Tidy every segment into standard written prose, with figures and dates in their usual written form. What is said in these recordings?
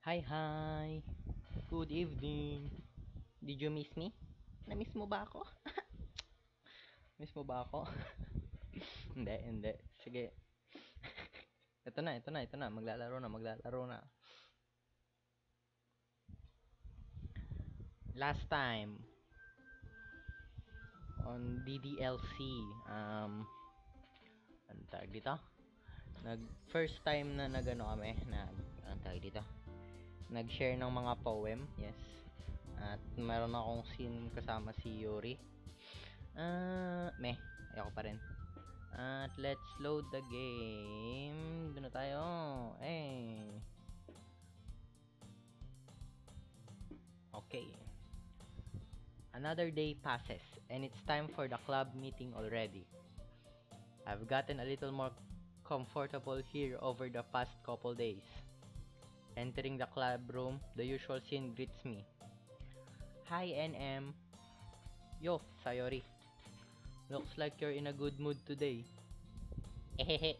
Hi, hi! Good evening! Did you miss me? Na-miss mo ba ako? Miss mo ba ako? Hindi, hindi. Sige. Ito na. Maglalaro na. Last time, on DDLC, anong tawag dito? First time na nagano kami, anong tawag dito? Nag-share ng mga poem, yes. At meron akong scene kasama si Yuri. Ayoko pa rin. At let's load the game. Doon na tayo. Okay. Another day passes and it's time for the club meeting already. I've gotten a little more comfortable here over the past couple days. Entering the club room, the usual scene greets me. Hi, NM. Yo, Sayori. Looks like you're in a good mood today. Ehehe.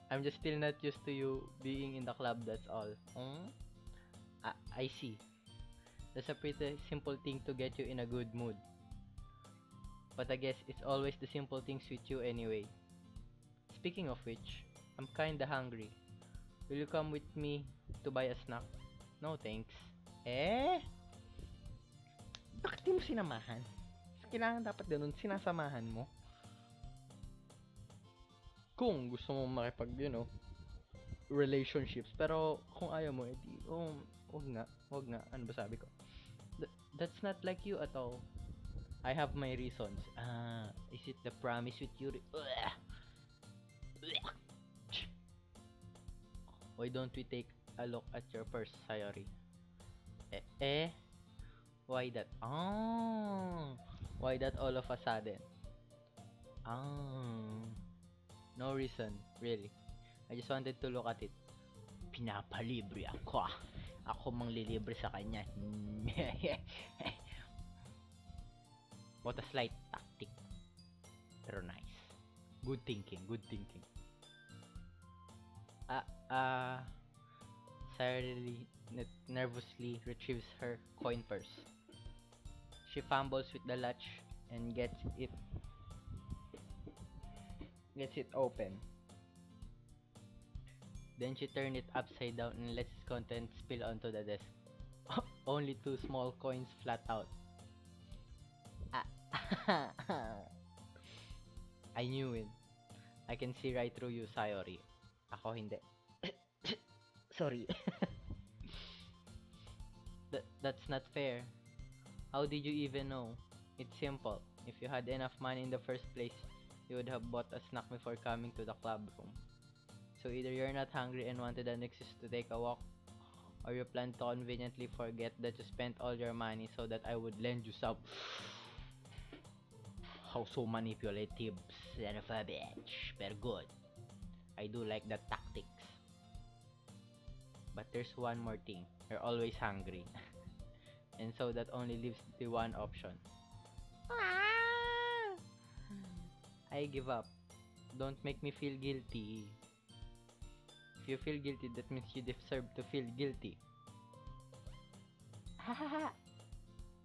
I'm just still not used to you being in the club, that's all. I see. That's a pretty simple thing to get you in a good mood. But I guess it's always the simple things with you anyway. Speaking of which, I'm kinda hungry. Will you come with me to buy a snack? No thanks. Bakit di mo sinamahan? Kailangan dapat ganun, sinasamahan mo. Kung gusto mo makipag, relationships. Pero kung ayaw mo, edi, wag nga. Ano ba sabi ko? That's not like you at all. I have my reasons. Is it the promise with you? Why don't we take a look at your purse, Sayori? Why that? Why that all of a sudden? No reason, really. I just wanted to look at it. Pinapalibre ako. Ako mang lilibre sa kanya. What a slight tactic. Pero nice. Good thinking. Sarah nervously retrieves her coin purse. She fumbles with the latch and gets it open. Then she turns it upside down and lets its contents spill onto the desk. Only 2 small coins flat out. I knew it. I can see right through you, Sayori. Ako hindi. Sorry. That's not fair. How did you even know? It's simple. If you had enough money in the first place, you would have bought a snack before coming to the club room. So either you're not hungry and wanted an excuse to take a walk, or you plan to conveniently forget that you spent all your money so that I would lend you some. How so manipulative, son of a bitch. Pero good. I do like the tactics. But there's one more thing. You're always hungry. And so that only leaves the one option. I give up. Don't make me feel guilty. If you feel guilty, that means you deserve to feel guilty.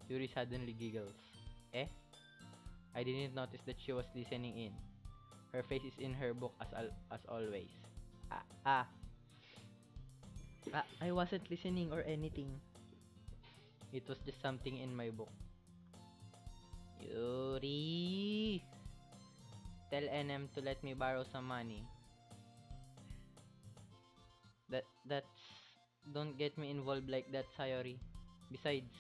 Yuri suddenly giggles. I didn't notice that she was listening in. Her face is in her book as always. I wasn't listening or anything. It was just something in my book. Yuri! Tell NM to let me borrow some money. That's... Don't get me involved like that, Sayori. Besides,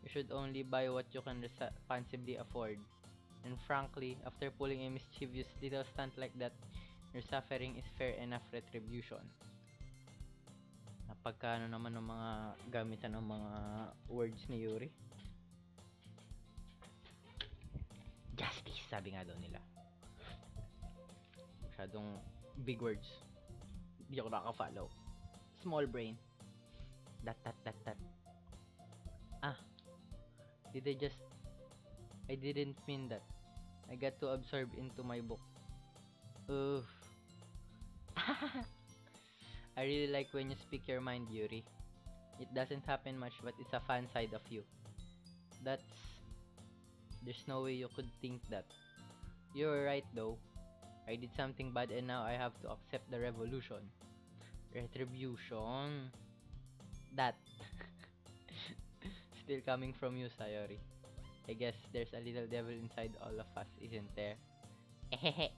you should only buy what you can responsibly afford. And frankly, after pulling a mischievous little stunt like that, your suffering is fair enough retribution. Napagkano naman ng mga gamitan ng mga words ni Yuri? Justice, sabi nga daw nila. Masyadong big words. Hindi ako nakafollow. Small brain. That. I didn't mean that. I got too absorbed into my book. I really like when you speak your mind, Yuri. It doesn't happen much, but it's a fun side of you. That's... There's no way you could think that. You're right though. I did something bad and now I have to accept the revolution. Retribution. That. Still coming from you, Sayori. I guess there's a little devil inside all of us, isn't there? Ehehe.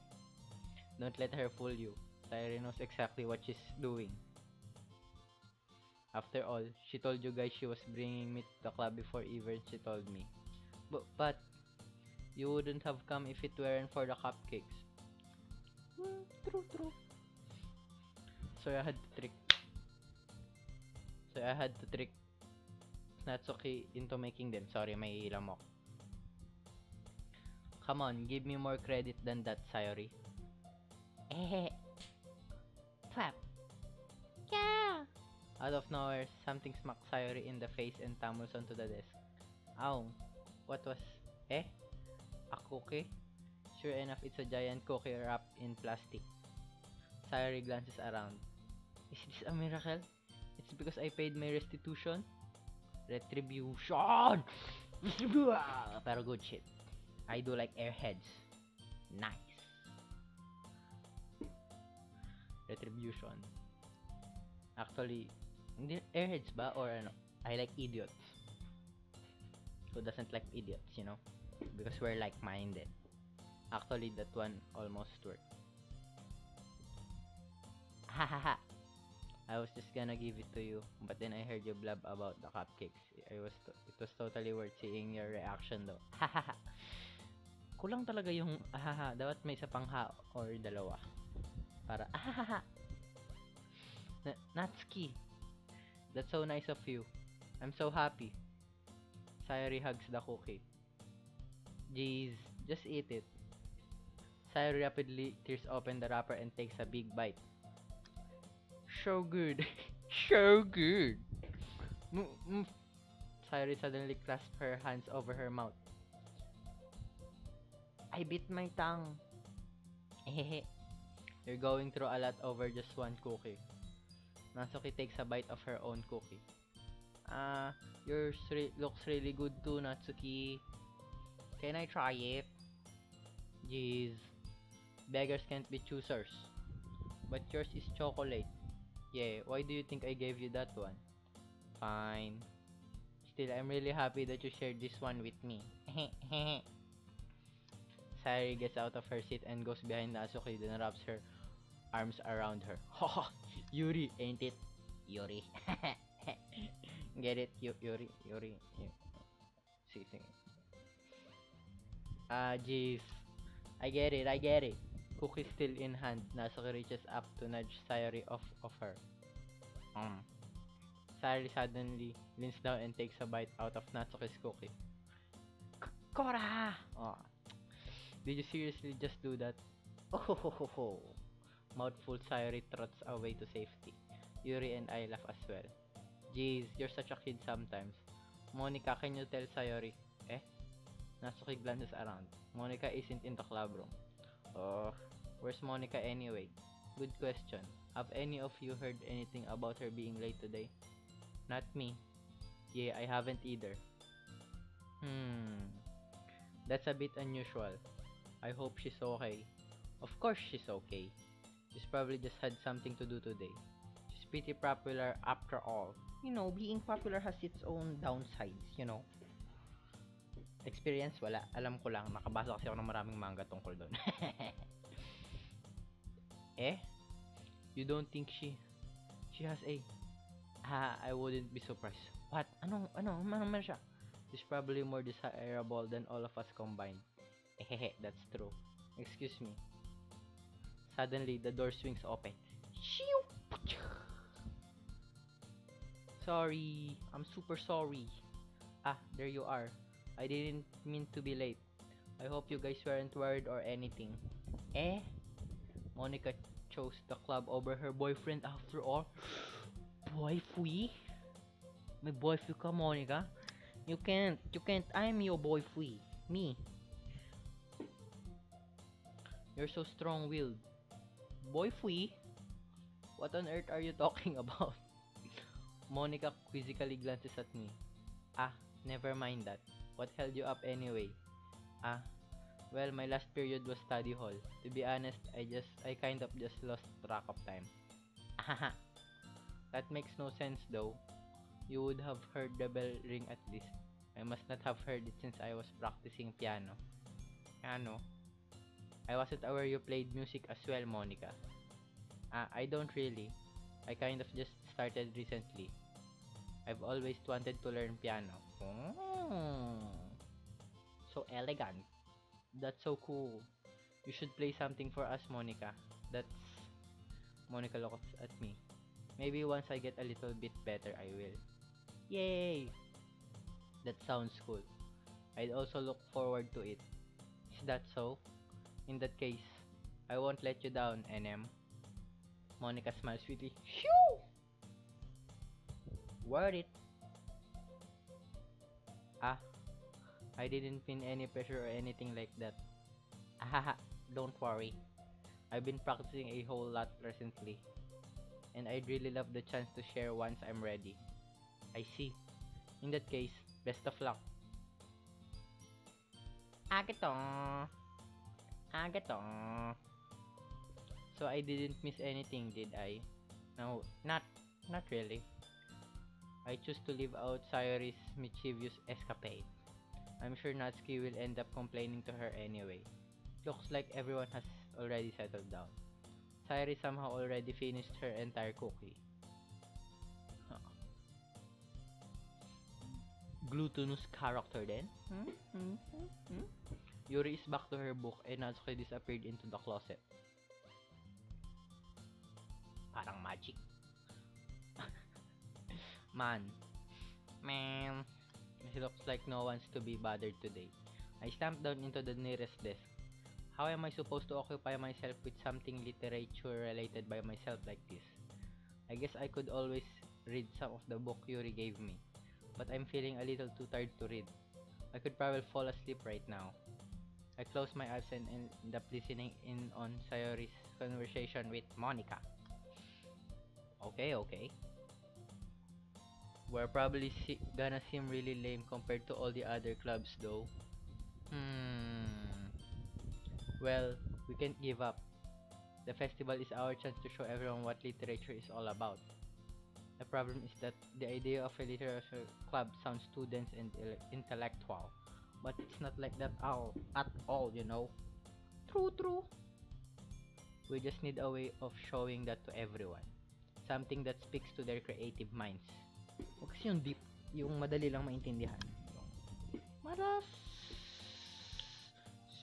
Don't let her fool you. Sayori knows exactly what she's doing. After all, she told you guys she was bringing me to the club before even she told me. But you wouldn't have come if it weren't for the cupcakes. True. So I had to trick. So I had to trick Natsuki into making them. Sorry, may lamok. Come on, give me more credit than that, Sayori. Eh. Clap. Yeah. Out of nowhere, something smacks Sayori in the face and tumbles onto the desk. Ow. What was... Eh? A cookie? Sure enough, it's a giant cookie wrapped in plastic. Sayori glances around. Is this a miracle? It's because I paid my restitution? Retribution! Pero good shit. I do like airheads. Nice. Retribution. Actually, hindi airheads ba or ano? I like idiots. Who doesn't like idiots, you know? Because we're like-minded. Actually, that one almost worked. Hahaha. I was just gonna give it to you, but then I heard you blab about the cupcakes. It was totally worth seeing your reaction though. Hahaha. Kulang talaga yung ahaha. Dapat may isa pang ha or dalawa. Para ahaha. Natsuki. That's so nice of you. I'm so happy. Sayori hugs the cookie. Jeez, just eat it. Sayori rapidly tears open the wrapper and takes a big bite. So good. So good. Sayori suddenly clasped her hands over her mouth. I bit my tongue. Hehe. You're going through a lot over just one cookie. Natsuki takes a bite of her own cookie. Yours looks really good too, Natsuki. Can I try it? Jeez. Beggars can't be choosers. But yours is chocolate. Yeah, why do you think I gave you that one? Fine. Still, I'm really happy that you shared this one with me. Sayori gets out of her seat and goes behind Natsuki, then wraps her arms around her. Haha, Yuri, ain't it? Yuri. Get it? Yuri. See. Jeez. I get it. Cookie still in hand, Natsuki reaches up to nudge Sayori off of her. Sayori suddenly leans down and takes a bite out of Natsuki's cookie. Kora! Oh. Did you seriously just do that? Oh. Mouthful Sayori trots away to safety. Yuri and I laugh as well. Jeez, you're such a kid sometimes. Monica, can you tell Sayori? Eh? Natsuki glances around. Monica isn't in the club room. Where's Monica anyway? Good question. Have any of you heard anything about her being late today? Not me. Yeah, I haven't either. That's a bit unusual. I hope she's okay. Of course she's okay. She's probably just had something to do today. She's pretty popular after all. You know, being popular has its own downsides, you know. Experience, wala. Alam ko lang, nakabasa kasi ako ng maraming manga tungkol doon. Eh? You don't think she has a... I wouldn't be surprised. What? Ano siya? She's probably more desirable than all of us combined. Hehe, that's true. Excuse me. Suddenly, the door swings open. Sorry. I'm super sorry. There you are. I didn't mean to be late. I hope you guys weren't worried or anything. Eh? Monica chose the club over her boyfriend after all. Boyfriend? May boyfriend ka, Monica? You can't. I'm your boyfriend. Me. You're so strong-willed. Boyfriend? What on earth are you talking about? Monica quizzically glances at me. Ah, never mind that. What held you up anyway? Ah, well, my last period was study hall. To be honest, I kind of just lost track of time. Ahaha, that makes no sense though. You would have heard the bell ring at least. I must not have heard it since I was practicing piano. Piano? I wasn't aware you played music as well, Monica. Ah, I don't really. I kind of just started recently. I've always wanted to learn piano. Oh, so elegant. That's so cool. You should play something for us, Monica. That's Monica looks at me. Maybe once I get a little bit better, I will. Yay! That sounds cool. I'd also look forward to it. Is that so? In that case, I won't let you down, NM. Monica smiles sweetly. Phew! Worth it. Ah, I didn't mean any pressure or anything like that. Ahaha, don't worry. I've been practicing a whole lot recently, and I'd really love the chance to share once I'm ready. I see. In that case, best of luck. Agato. Agato. So I didn't miss anything, did I? No, not really. I choose to leave out Sayori's mischievous escapade. I'm sure Natsuki will end up complaining to her anyway. Looks like everyone has already settled down. Sayori somehow already finished her entire cookie. Huh. Glutinous character then? Yuri is back to her book and Natsuki disappeared into the closet. Parang magic. Man. Man. It looks like no one's to be bothered today. I stamped down into the nearest desk. How am I supposed to occupy myself with something literature related by myself like this? I guess I could always read some of the book Yuri gave me, but I'm feeling a little too tired to read. I could probably fall asleep right now. I close my eyes and end up listening in on Sayori's conversation with Monica. Okay. We're probably gonna seem really lame compared to all the other clubs though. Hmm. Well, we can't give up. The festival is our chance to show everyone what literature is all about. The problem is that the idea of a literature club sounds too dense and intellectual. But it's not like that at all, you know. True. We just need a way of showing that to everyone. Something that speaks to their creative minds. Huwag kasi yung deep, yung madali lang maintindihan. Yung maras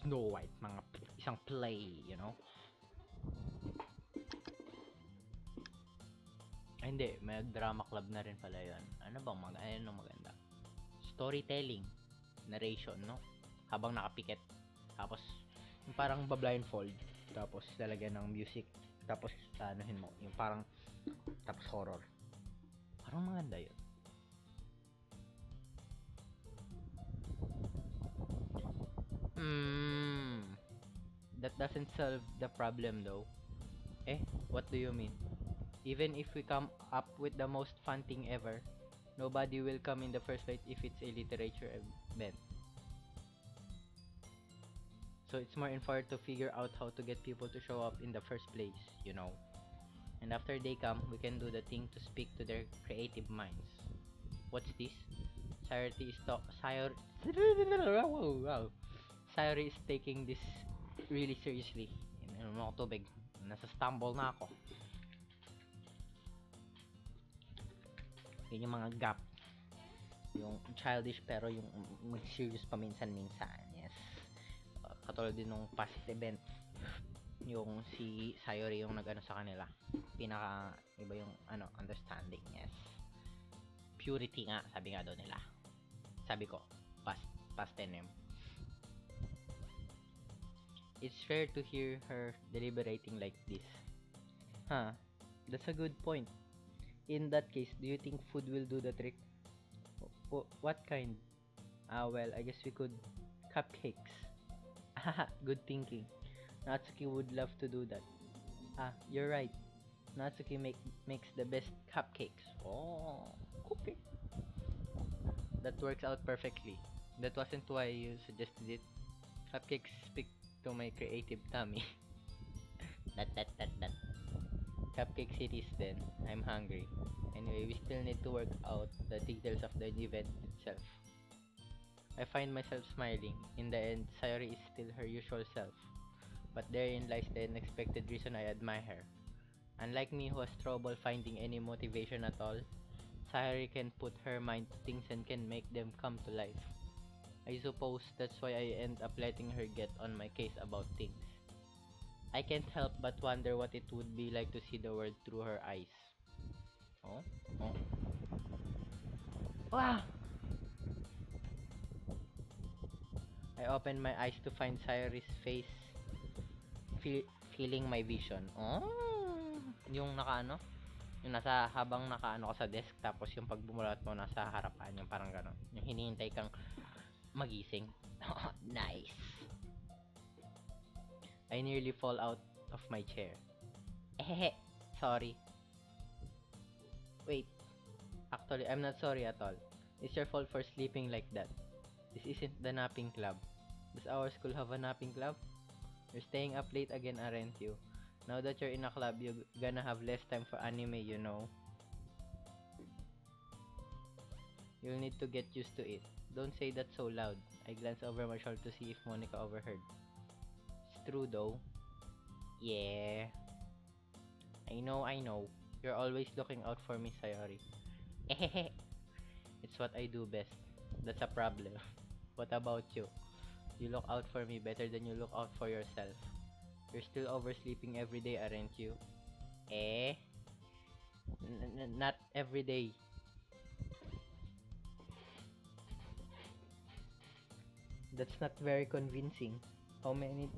Snow White, mga isang play, you know. Ay, hindi, may drama club na rin pala yun. Ano maganda? Storytelling, narration, no? Habang nakapikit. Tapos, yung parang ba-blindfold. Tapos, lalagyan ng music. Tapos, anuhin mo. Yung parang, tapos horror. Parang maganda yun. That doesn't solve the problem though. Eh, what do you mean? Even if we come up with the most fun thing ever, nobody will come in the first place if it's a literature event. So it's more important to figure out how to get people to show up in the first place, you know. And after they come, we can do the thing to speak to their creative minds. What's this? Sayori is wow. Sayori is taking this really seriously. Ano mo ako tubig? Nasa stumble na ako. Yun yung mga gap. Yung childish pero yung mag-serious paminsan-minsan. Yes. Katulad din nung past event. Yung si Sayori yung nag-ano sa kanila. Pinaka iba yung understanding. Yes. Purity nga, sabi nga daw nila. Sabi ko, past NM. It's fair to hear her deliberating like this. Huh, that's a good point. In that case, do you think food will do the trick? What kind? Well, I guess we could cupcakes. Haha, good thinking. Natsuki would love to do that. You're right. makes the best cupcakes. Oh, cooking. That works out perfectly. That wasn't why you suggested it. Cupcakes speak to my creative tummy. That. Cupcake cities then. I'm hungry. Anyway, we still need to work out the details of the event itself. I find myself smiling. In the end, Sayori is still her usual self. But therein lies the unexpected reason I admire her. Unlike me who has trouble finding any motivation at all, Sayori can put her mind to things and can make them come to life. I suppose that's why I end up letting her get on my case about things. I can't help but wonder what it would be like to see the world through her eyes. Oh? Oh? Wow! I opened my eyes to find Sayori's face feel, feeling my vision. Oh! Yung nakaano? Yung nasa habang nakaano ka sa desk tapos yung pagbumulat mo nasa harapan yung parang gano'n. Yung hinihintay kang magising. Nice! I nearly fall out of my chair. Ehehe, sorry. Wait, actually, I'm not sorry at all. It's your fault for sleeping like that. This isn't the napping club. Does our school have a napping club? You're staying up late again, aren't you? Now that you're in a club, you're gonna have less time for anime, you know. You'll need to get used to it. Don't say that so loud. I glanced over my shoulder to see if Monica overheard. It's true though. Yeah. I know. You're always looking out for me, Sayori. Ehehe. It's what I do best. That's a problem. What about you? You look out for me better than you look out for yourself. You're still oversleeping every day, aren't you? Eh? Not every day. That's not very convincing. How many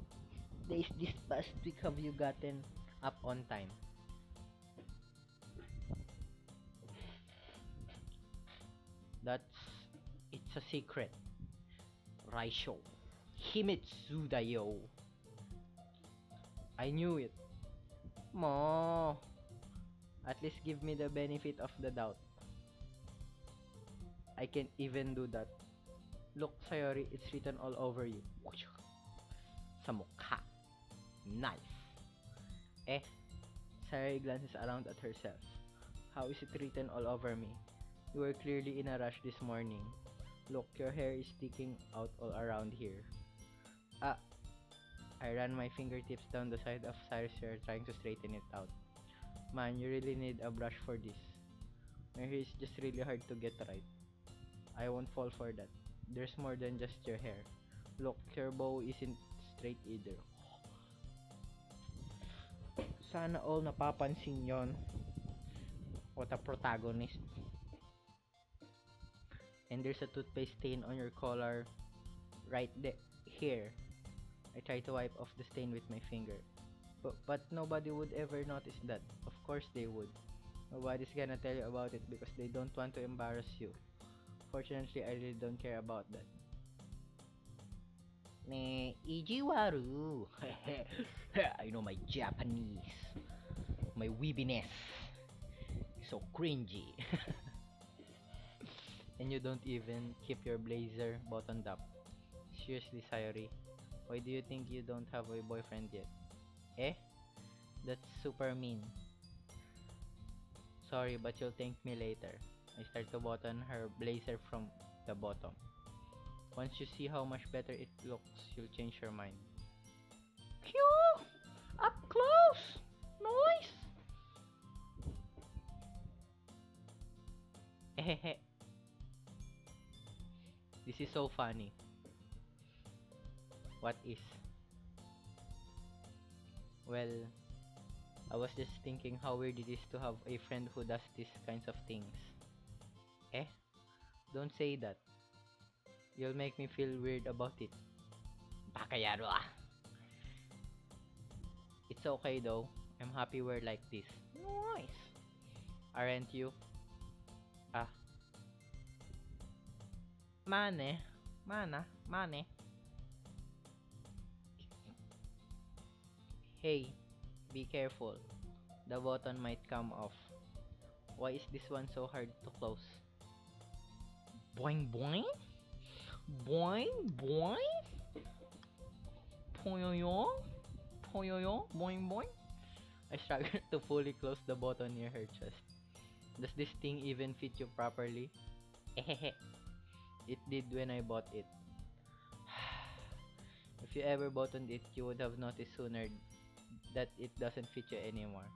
days this past week have you gotten up on time? That's... it's a secret. Raisho. Himitsu da yo. I knew it. Mo. At least give me the benefit of the doubt. I can't even do that. Look, Sayori, it's written all over you. Sa mukha. Nice. Eh, Sayori glances around at herself. How is it written all over me? You were clearly in a rush this morning. Look, your hair is sticking out all around here. Ah, I ran my fingertips down the side of Sayori's hair trying to straighten it out. Man, you really need a brush for this. My hair is just really hard to get right. I won't fall for that. There's more than just your hair. Look, your bow isn't straight either. Sana all napapansin yon. What a protagonist. And there's a toothpaste stain on your collar right here. I try to wipe off the stain with my finger. But nobody would ever notice that. Of course they would. Nobody's gonna tell you about it because they don't want to embarrass you. Fortunately, I really don't care about that. Ne, Ijiwaru. I know my Japanese. My weebiness. So cringy. And you don't even keep your blazer buttoned up. Seriously, Sayori. Why do you think you don't have a boyfriend yet? Eh? That's super mean. Sorry, but you'll thank me later. I start to button her blazer from the bottom. Once you see how much better it looks, you'll change your mind. Phew! Up close! Noise! Ehehe. This is so funny. What is? Well, I was just thinking how weird it is to have a friend who does these kinds of things. Eh? Don't say that. You'll make me feel weird about it. Bakayaro ah! It's okay though. I'm happy we're like this. Nice! Aren't you? Ah. Mane. Mane. Hey, be careful. the button might come off. Why is this one so hard to close? Boing boing? Boing boing? Poyoyong? Poyoyong? Boing boing? I struggle to fully close the button near her chest. Does this thing even fit you properly? Ehehe. It did when I bought it. If you ever buttoned it, you would have noticed sooner that it doesn't fit you anymore.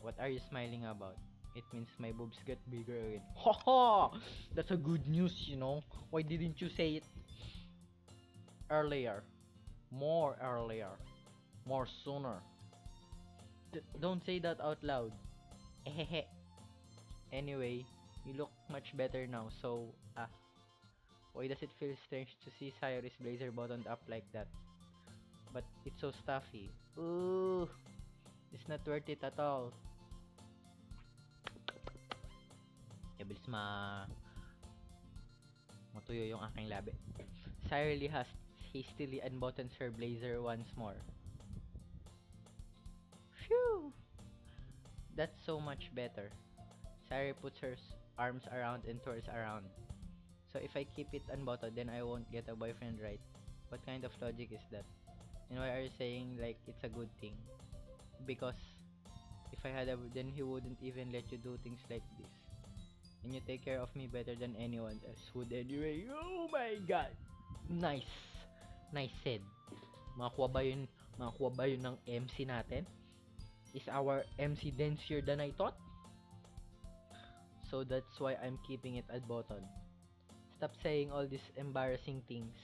What are you smiling about? It means my boobs get bigger again. Haha! That's a good news, you know. Why didn't you say it earlier? More earlier. More sooner. Don't say that out loud. Ehehe. Anyway, you look much better now, so, why does it feel strange to see Sayori's blazer buttoned up like that? But it's so stuffy. Ooh, it's not worth it at all. Bilis matuyo yung aking labi. Sayori has hastily unbuttons her blazer once more. Phew! That's so much better. Sayori puts her arms around and twirls around. So if I keep it unbuttoned, then I won't get a boyfriend, right? What kind of logic is that? And why are you saying like it's a good thing? Because if I had a, then he wouldn't even let you do things like this. And you take care of me better than anyone else would anyway. Oh my god! Nice! Nice said. Makakuha ba yun ng MC natin? Is our MC denser than I thought? So that's why I'm keeping it unbuttoned. Stop saying all these embarrassing things.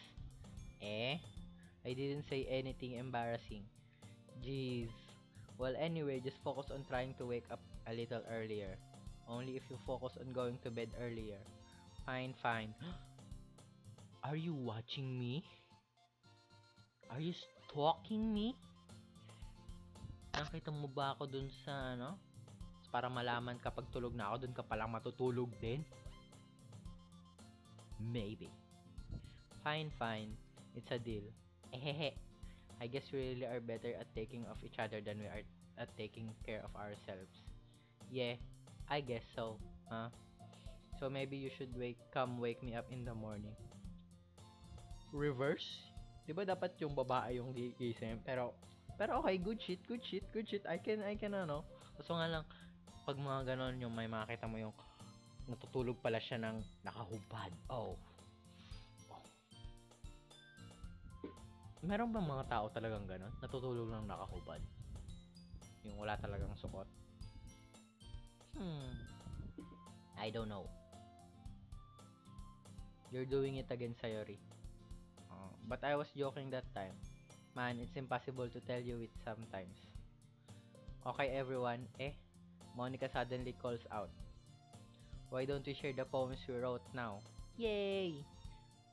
I didn't say anything embarrassing. Jeez. Well, anyway, just focus on trying to wake up a little earlier. Only if you focus on going to bed earlier. Fine, fine. Are you watching me? Are you stalking me? Nakita mo ba ako dun sa ano? Para malaman kapag tulog na ako, dun ka palang matutulog din? Maybe. Fine, fine. It's a deal. Ehehe. I guess we really are better at taking of each other than we are at taking care of ourselves. Yeah, I guess so. Huh? So maybe you should come wake me up in the morning. Reverse? Di ba dapat yung babae yung gigising? Pero okay, good shit. I can ano. Kaso nga lang, pag mga ganon yung may makita mo yung natutulog pala siya ng nakahubad. Oh. Meron bang mga tao talagang ganon? Natutulog lang nakahubad? Yung wala talagang suot? I don't know. You're doing it again, Sayori. But I was joking that time. Man, it's impossible to tell you it sometimes. Okay, everyone. Monica suddenly calls out. Why don't we share the poems we wrote now? Yay!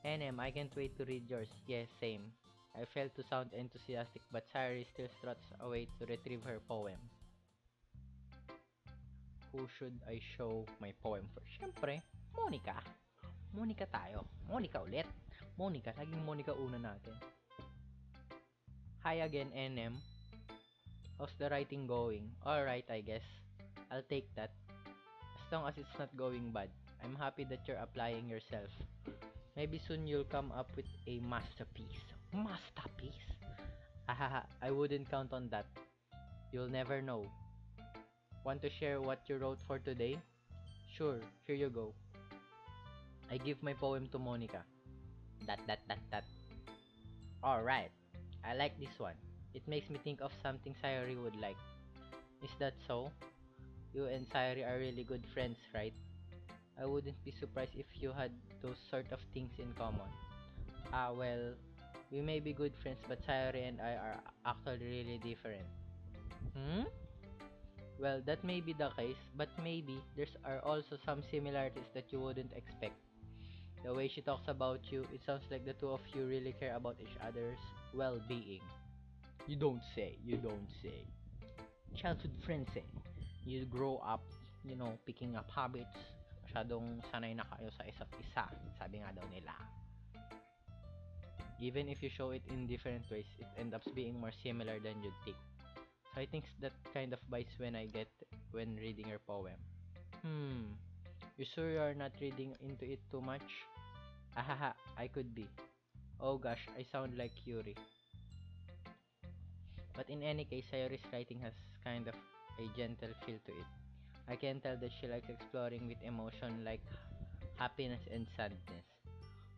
NM, I can't wait to read yours. Yes, same. I failed to sound enthusiastic, but Sayori still struts away to retrieve her poem. Who should I show my poem for? Siyempre, Monica. Monica tayo. Monica ulit. Monica, laging Monica una natin. Hi again, NM. How's the writing going? Alright, I guess. I'll take that. As long as it's not going bad. I'm happy that you're applying yourself. Maybe soon you'll come up with a masterpiece. Masterpiece? Hahaha, I wouldn't count on that. You'll never know. Want to share what you wrote for today? Sure, here you go. I give my poem to Monica. That. Alright, I like this one. It makes me think of something Sayori would like. Is that so? You and Sayori are really good friends, right? I wouldn't be surprised if you had those sort of things in common. Well, we may be good friends, but Sayori and I are actually really different. Well, that may be the case, but maybe there's are also some similarities that you wouldn't expect. The way she talks about you, it sounds like the two of you really care about each other's well-being. You don't say. Childhood friends You grow up, picking up habits. Masyadong sanay na kayo sa isa't isa, sabi nga daw nila. Even if you show it in different ways, it ends up being more similar than you'd think. So I think that kind of vibes when I get when reading your poem. Hmm. You sure you're not reading into it too much? Ahaha, I could be. Oh gosh, I sound like Yuri. But in any case, Sayori's writing has kind of a gentle feel to it. I can tell that she likes exploring with emotion like happiness and sadness.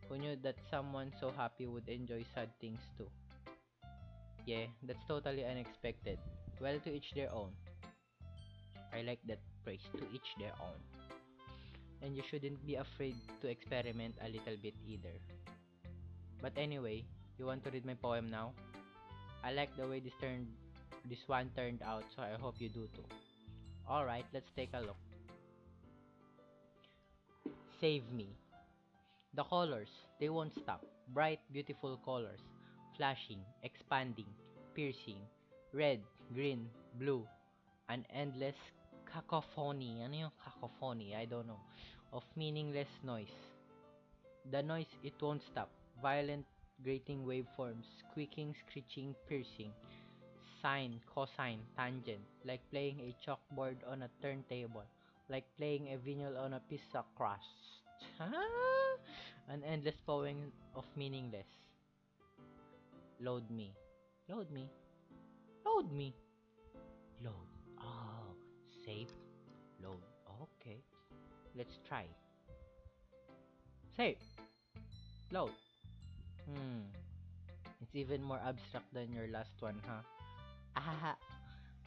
Who knew that someone so happy would enjoy sad things too? Yeah, that's totally unexpected. Well, to each their own. I like that phrase, to each their own. And you shouldn't be afraid to experiment a little bit either. But anyway, you want to read my poem now? I like the way this one turned out, so I hope you do too. Alright, let's take a look. Save me. The colors, they won't stop. Bright, beautiful colors. Flashing, expanding, piercing. Red, green, blue. An endless cacophony. Ano yung cacophony? I don't know. Of meaningless noise. The noise, it won't stop. Violent, grating waveforms. Squeaking, screeching, piercing. Sine, cosine, tangent. Like playing a chalkboard on a turntable. Like playing a vinyl on a pizza crust. An endless poem of meaningless. Load me. Load me. Load me. Load. Oh, save. Load. Okay. Let's try. Save. Load. Hmm. It's even more abstract than your last one, huh? Ahaha.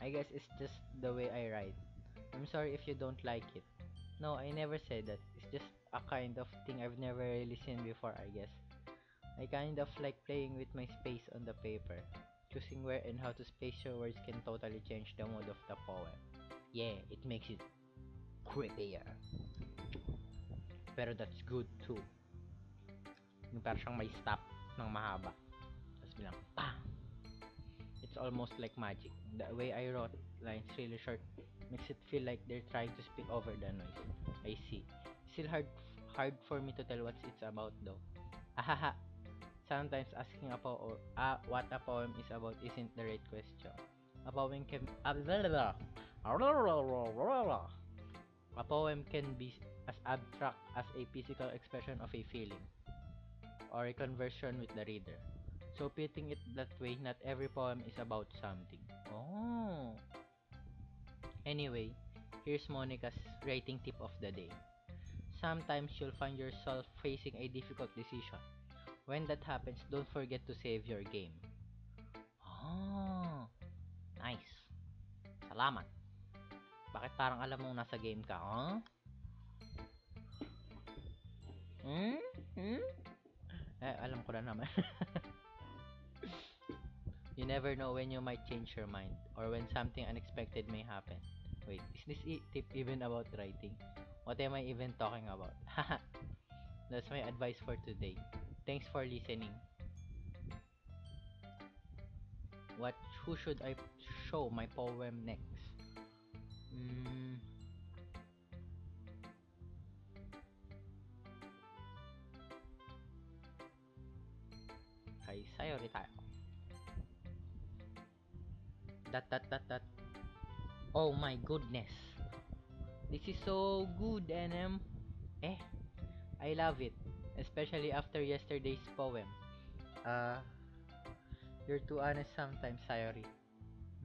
I guess it's just the way I write. I'm sorry if you don't like it. No, I never said that. It's just a kind of thing I've never really seen before, I guess. I kind of like playing with my space on the paper. Choosing where and how to space your words can totally change the mood of the poem. Yeah, it makes it creepier. Pero that's good too. Yung parang siyang may stop ng mahaba. Tapos bilang, pa! It's almost like magic. The way I wrote lines really short makes it feel like they're trying to speak over the noise. I see. Still hard for me to tell what it's about though. Ahaha. Sometimes asking what a poem is about isn't the right question. A poem can a poem can be as abstract as a physical expression of a feeling or a conversion with the reader. So putting it that way, not every poem is about something. Oh. Anyway, here's Monica's rating tip of the day. Sometimes you'll find yourself facing a difficult decision. When that happens, don't forget to save your game. Oh, nice. Salamat. Bakit parang alam mong nasa game ka, huh? Hmm? Hmm? Alam ko na naman. You never know when you might change your mind or when something unexpected may happen. Wait, is this tip even about writing? What am I even talking about? That's my advice for today. Thanks for listening. Who should I show my poem next? Kay Sayori tayo. That. Oh my goodness. This is so good, NM. Eh, I love it. Especially after yesterday's poem. Uh, you're too honest sometimes, Sayori.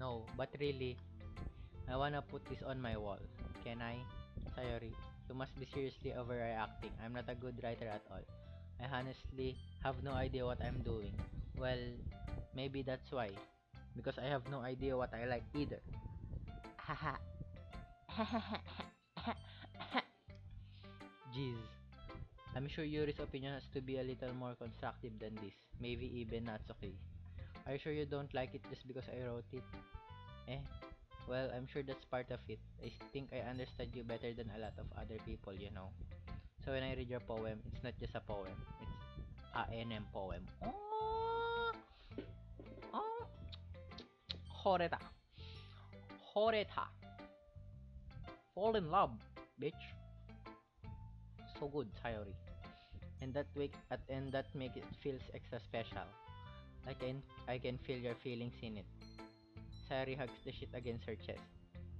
No, but really, I wanna put this on my wall. Can I? Sayori, you must be seriously overreacting. I'm not a good writer at all. I honestly have no idea what I'm doing. Well, maybe that's why. Because I have no idea what I like either. Haha. Jeez. I'm sure Yuri's opinion has to be a little more constructive than this. Maybe even not okay. Are you sure you don't like it just because I wrote it? Eh? Well, I'm sure that's part of it. I think I understand you better than a lot of other people, you know. So when I read your poem, it's not just a poem. It's a NM poem. Oh! Oh! Horeta. Horeta. Fall in love, bitch. So good, Sayori. And that make it feels extra special. I can feel your feelings in it. Sayori hugs the shit against her chest.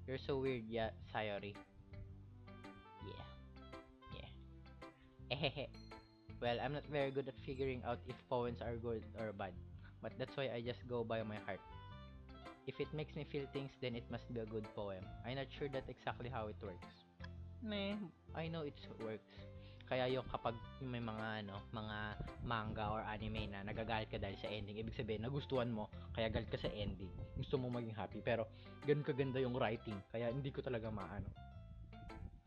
You're so weird, yeah, Sayori. Yeah, yeah. Ehehe. Well, I'm not very good at figuring out if poems are good or bad, but that's why I just go by my heart. If it makes me feel things, then it must be a good poem. I'm not sure that exactly how it works. Meh, I know it works. Kaya yung kapag yung may mga mga manga or anime na nagagalit ka dahil sa ending, ibig sabihin nagustuhan mo, kaya galit ka sa ending. Gusto mo maging happy, pero ganun kaganda yung writing, kaya hindi ko talaga maano.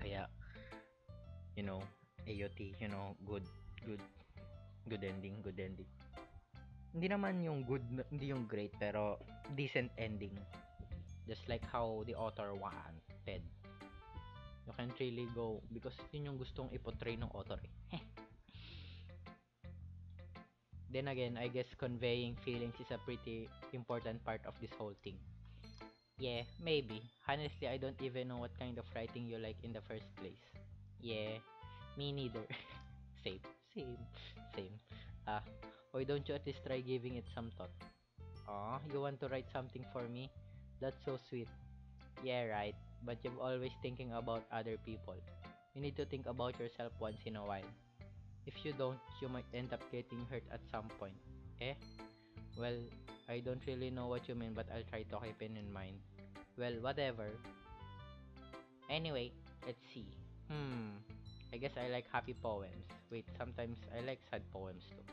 Kaya, you know, AOT, good, good ending, good ending. Hindi naman yung good, hindi yung great, pero decent ending. Just like how the author wanted. You can't really go because yun yung gustong iportray ng author eh. Then again, I guess conveying feelings is a pretty important part of this whole thing. Yeah, maybe. Honestly, I don't even know what kind of writing you like in the first place. Yeah, me neither. Same, same, same. Ah, why don't you at least try giving it some thought? Aw, you want to write something for me? That's so sweet. Yeah, right. But you're always thinking about other people. You need to think about yourself once in a while. If you don't, you might end up getting hurt at some point. Eh? Well, I don't really know what you mean, but I'll try to keep it in mind. Well, whatever. Anyway, let's see. I guess I like happy poems. Wait, sometimes I like sad poems too.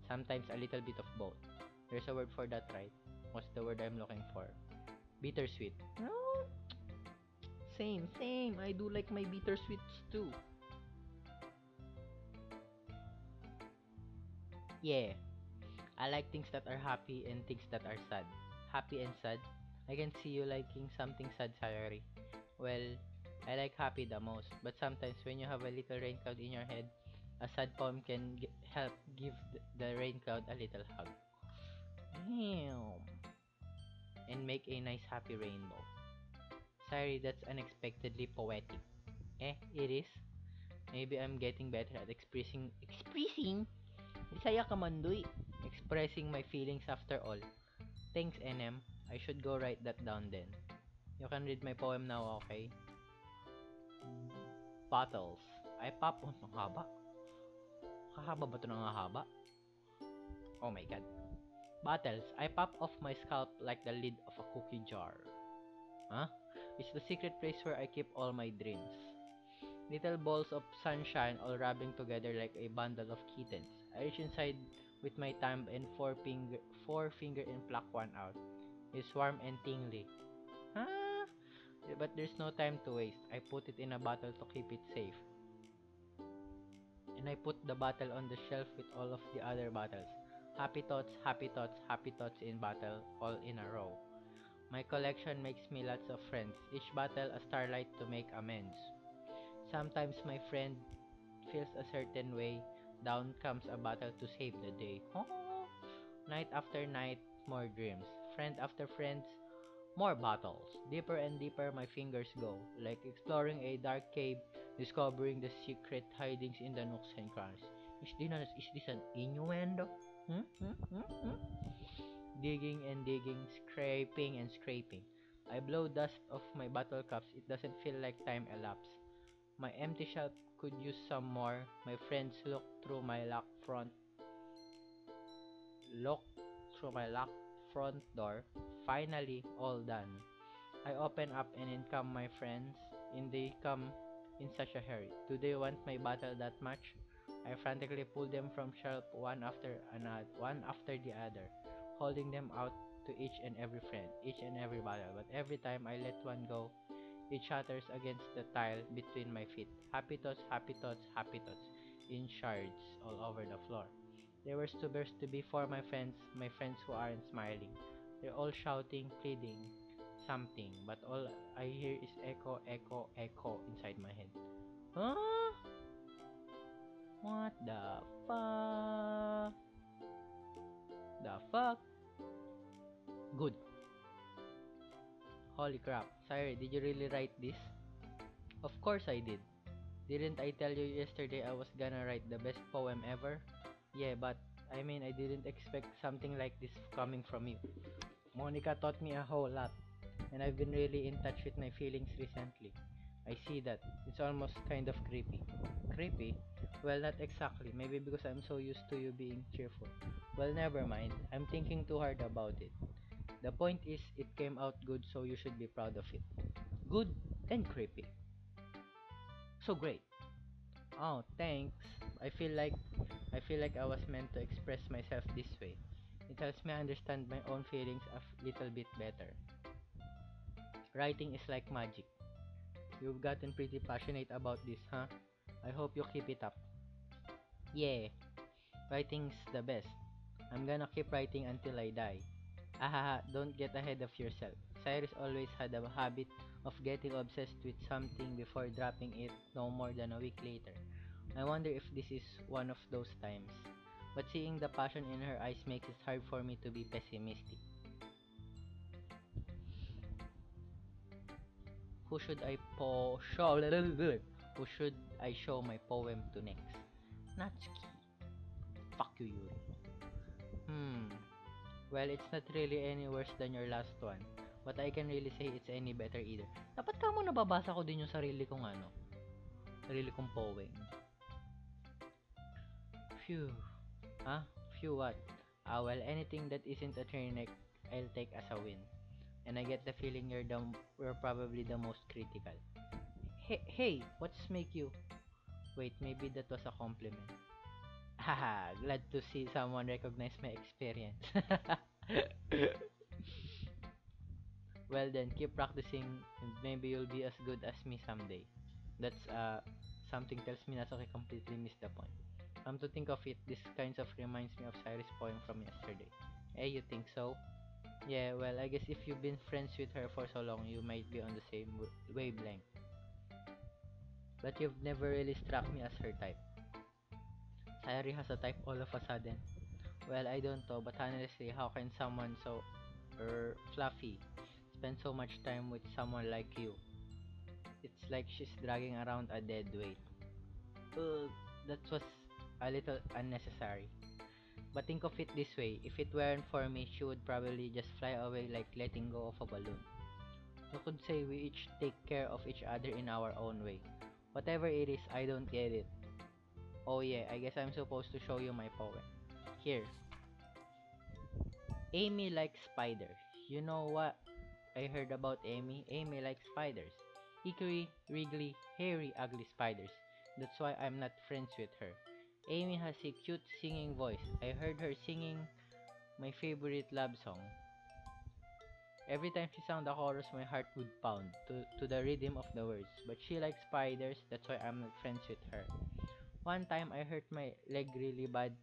Sometimes a little bit of both. There's a word for that, right? What's the word I'm looking for? Bittersweet. No, same, same. I do like my bittersweets too. Yeah, I like things that are happy and things that are sad. Happy and sad. I can see you liking something sad, Sayori. Well, I like happy the most, but sometimes when you have a little rain cloud in your head, a sad poem can help give the rain cloud a little hug. Damn. And make a nice happy rainbow. Sorry, that's unexpectedly poetic. Eh, it is. Maybe I'm getting better at expressing. Bisaya ka man, duy. Expressing my feelings after all. Thanks, NM. I should go write that down then. You can read my poem now, okay? Bottles. I pop. Oh, ang haba. Kahaba ba ito ng haba? Oh my god. Bottles. I pop off my scalp like the lid of a cookie jar. Huh? It's the secret place where I keep all my dreams. Little balls of sunshine all rubbing together like a bundle of kittens. I reach inside with my thumb and forefinger and pluck one out. It's warm and tingly. Huh? But there's no time to waste. I put it in a bottle to keep it safe. And I put the bottle on the shelf with all of the other bottles. Happy thoughts, happy thoughts, happy thoughts in bottle, all in a row. My collection makes me lots of friends, each bottle a starlight to make amends. Sometimes my friend feels a certain way, down comes a bottle to save the day. Oh, night after night, more dreams. Friend after friends, more bottles. Deeper and deeper my fingers go, like exploring a dark cave, discovering the secret hidings in the nooks and crannies. Is this an innuendo? Digging and digging, scraping and scraping. I blow dust off my bottle caps. It doesn't feel like time elapsed. My empty shelf could use some more. My friends look through my locked front door. Finally, all done. I open up and in come my friends, and they come in such a hurry. Do they want my bottle that much? I frantically pull them from shelf one after the other, holding them out to each and every friend, each and every bottle. But every time I let one go, it shatters against the tile between my feet. Happy thoughts, happy thoughts, happy thoughts, in shards all over the floor. There were too burst to be for my friends who aren't smiling. They're all shouting, pleading, something, but all I hear is echo, echo, echo inside my head. Huh? What the fuck? The fuck? Good. Holy crap. Sorry, did you really write this? Of course I did. Didn't I tell you yesterday I was gonna write the best poem ever? Yeah, but I mean I didn't expect something like this coming from you. Monica taught me a whole lot, and I've been really in touch with my feelings recently. I see that. It's almost kind of creepy. Creepy? Well, not exactly. Maybe because I'm so used to you being cheerful. Well, never mind. I'm thinking too hard about it. The point is, it came out good, so you should be proud of it. Good, then creepy. So great. Oh, thanks. I feel like I was meant to express myself this way. It helps me understand my own feelings a little bit better. Writing is like magic. You've gotten pretty passionate about this, huh? I hope you keep it up. Yeah, writing's the best. I'm gonna keep writing until I die. Ahaha, don't get ahead of yourself. Cyrus always had a habit of getting obsessed with something before dropping it no more than a week later. I wonder if this is one of those times. But seeing the passion in her eyes makes it hard for me to be pessimistic. Who should I show? Who should I show my poem to next? Natsuki. Fuck you, Yuri. Hmm. Well, it's not really any worse than your last one. But I can really say it's any better either. Dapat ka mo nababasa ko din yung sarili kong poem. Phew. Huh? Phew what? Well, anything that isn't a train wreck, I'll take as a win. And I get the feeling you're probably the most critical. Hey, what's make you? Wait, maybe that was a compliment. Haha, glad to see someone recognize my experience. Well then, keep practicing and maybe you'll be as good as me someday. That's something tells me na I completely missed the point. Come to think of it, this kinds of reminds me of Cyrus' poem from yesterday. Hey, you think so? Yeah, well, I guess if you've been friends with her for so long, you might be on the same wavelength. But you've never really struck me as her type. Sayuri has a type all of a sudden. Well, I don't know, but honestly, how can someone so fluffy spend so much time with someone like you? It's like she's dragging around a dead weight. That was a little unnecessary. But think of it this way, if it weren't for me, she would probably just fly away like letting go of a balloon. You could say we each take care of each other in our own way. Whatever it is, I don't get it. Oh yeah, I guess I'm supposed to show you my poem. Here. Amy likes spiders. You know what I heard about Amy? Amy likes spiders. Hickory, wriggly, hairy, ugly spiders. That's why I'm not friends with her. Amy has a cute singing voice. I heard her singing my favorite love song. Every time she sang the chorus, my heart would pound to the rhythm of the words. But she likes spiders, that's why I'm not friends with her. One time I hurt my leg really bad.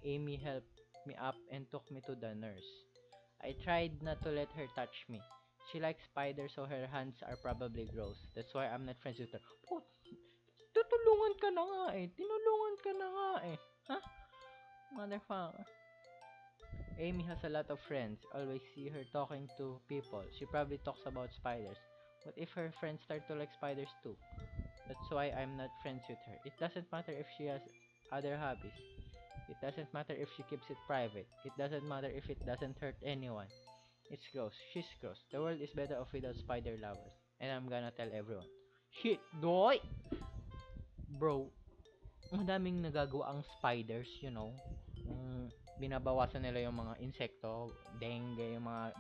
Amy helped me up and took me to the nurse. I tried not to let her touch me. She likes spiders so her hands are probably gross. That's why I'm not friends with her. Oh, tutulungan ka na nga eh. Tinulungan ka na nga eh. Huh? Motherfucker. Amy has a lot of friends. Always see her talking to people. She probably talks about spiders. What if her friends start to like spiders too? That's why I'm not friends with her. It doesn't matter if she has other hobbies. It doesn't matter if she keeps it private. It doesn't matter if it doesn't hurt anyone. It's gross. She's gross. The world is better off without spider lovers. And I'm gonna tell everyone. Shit, doy! Bro, madaming nagagawa ang spiders, you know. Binabawasan nila yung mga insekto, dengue, yung mga,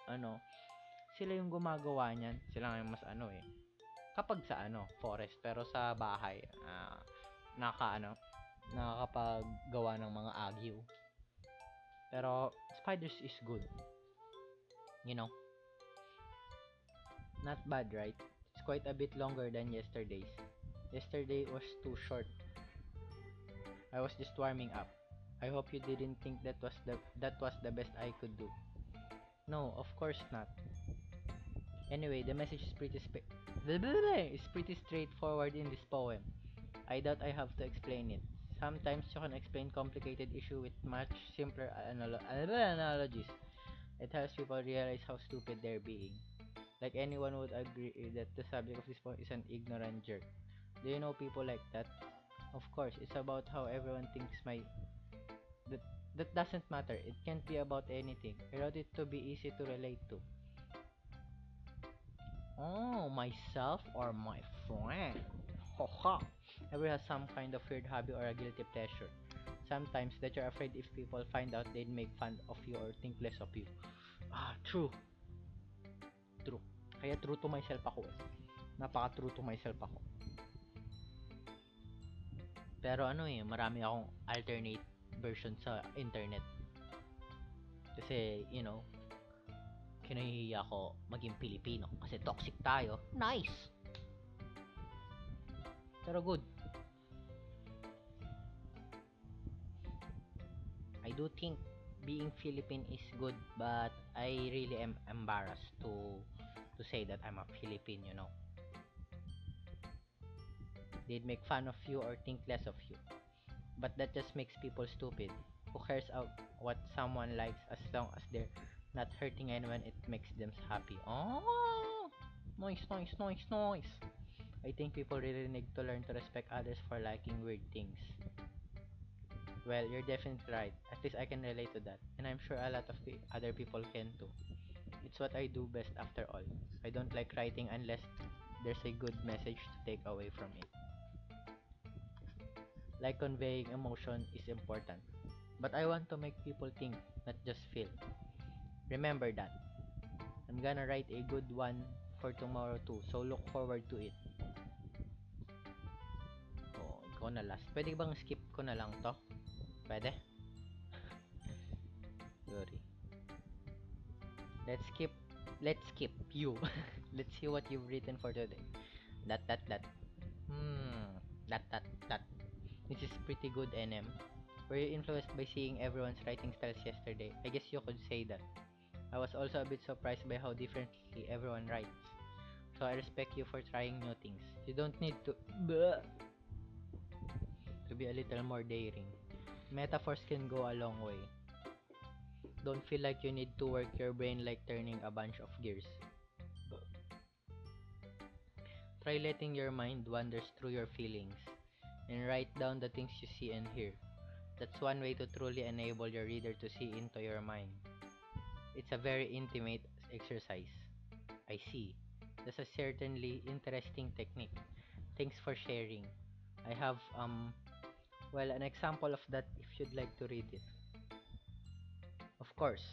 ano, sila yung gumagawa niyan. Sila yung mas ano eh. Kapag sa forest, pero sa bahay, nakakapaggawa ng mga agyo. Pero, spiders is good. You know? Not bad, right? It's quite a bit longer than yesterday's. Yesterday was too short. I was just warming up. I hope you didn't think that was the best I could do. No, of course not. Anyway, the message is pretty straightforward in this poem. I doubt I have to explain it. Sometimes you can explain complicated issue with much simpler analogies. It helps people realize how stupid they're being. Like anyone would agree that the subject of this poem is an ignorant jerk. Do you know people like that? Of course, it's about how everyone thinks that That doesn't matter. It can't be about anything. I wrote it to be easy to relate to. Oh, myself or my friend? Haha. Everyone has some kind of weird hobby or a guilty pleasure. Sometimes that you're afraid if people find out they'd make fun of you or think less of you. True. True. Kaya true to myself ako eh. Napaka-true to myself ako. Pero marami akong alternate version sa internet. Kasi, kinahihiya ko maging Pilipino. Kasi toxic tayo. Nice! Pero good. I do think being Philippine is good, but I really am embarrassed to say that I'm a Philippine. They'd make fun of you or think less of you. But that just makes people stupid. Who cares what someone likes as long as they're not hurting anyone, it makes them happy. Oh! Noise, noise, noise, noise! I think people really need to learn to respect others for liking weird things. Well, you're definitely right. At least I can relate to that. And I'm sure a lot of other people can too. It's what I do best after all. I don't like writing unless there's a good message to take away from it. Like conveying emotion is important. But I want to make people think, not just feel. Remember that. I'm gonna write a good one for tomorrow too, so look forward to it. Oh, ikaw na last. Pwede bang skip ko na lang to? Pwede? Sorry. Let's skip you. Let's see what you've written for today. That. That. This is pretty good, NM. Were you influenced by seeing everyone's writing styles yesterday? I guess you could say that. I was also a bit surprised by how differently everyone writes. So I respect you for trying new things. You don't need to be a little more daring. Metaphors can go a long way. Don't feel like you need to work your brain like turning a bunch of gears. Try letting your mind wander through your feelings and write down the things you see and hear. That's one way to truly enable your reader to see into your mind. It's a very intimate exercise. I see. That's a certainly interesting technique. Thanks for sharing. I have an example of that if you'd like to read it. Of course.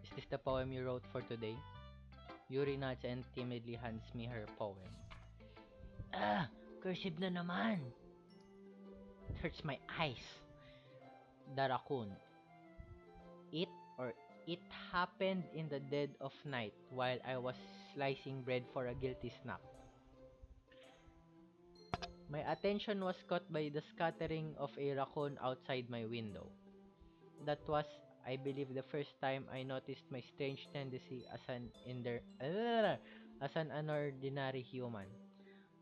Is this the poem you wrote for today? Yuri nods and timidly hands me her poem. Cursive na naman. It hurts my eyes. The raccoon. It happened in the dead of night while I was slicing bread for a guilty snack. My attention was caught by the scattering of a raccoon outside my window. That was, I believe, the first time I noticed my strange tendency as an unordinary human.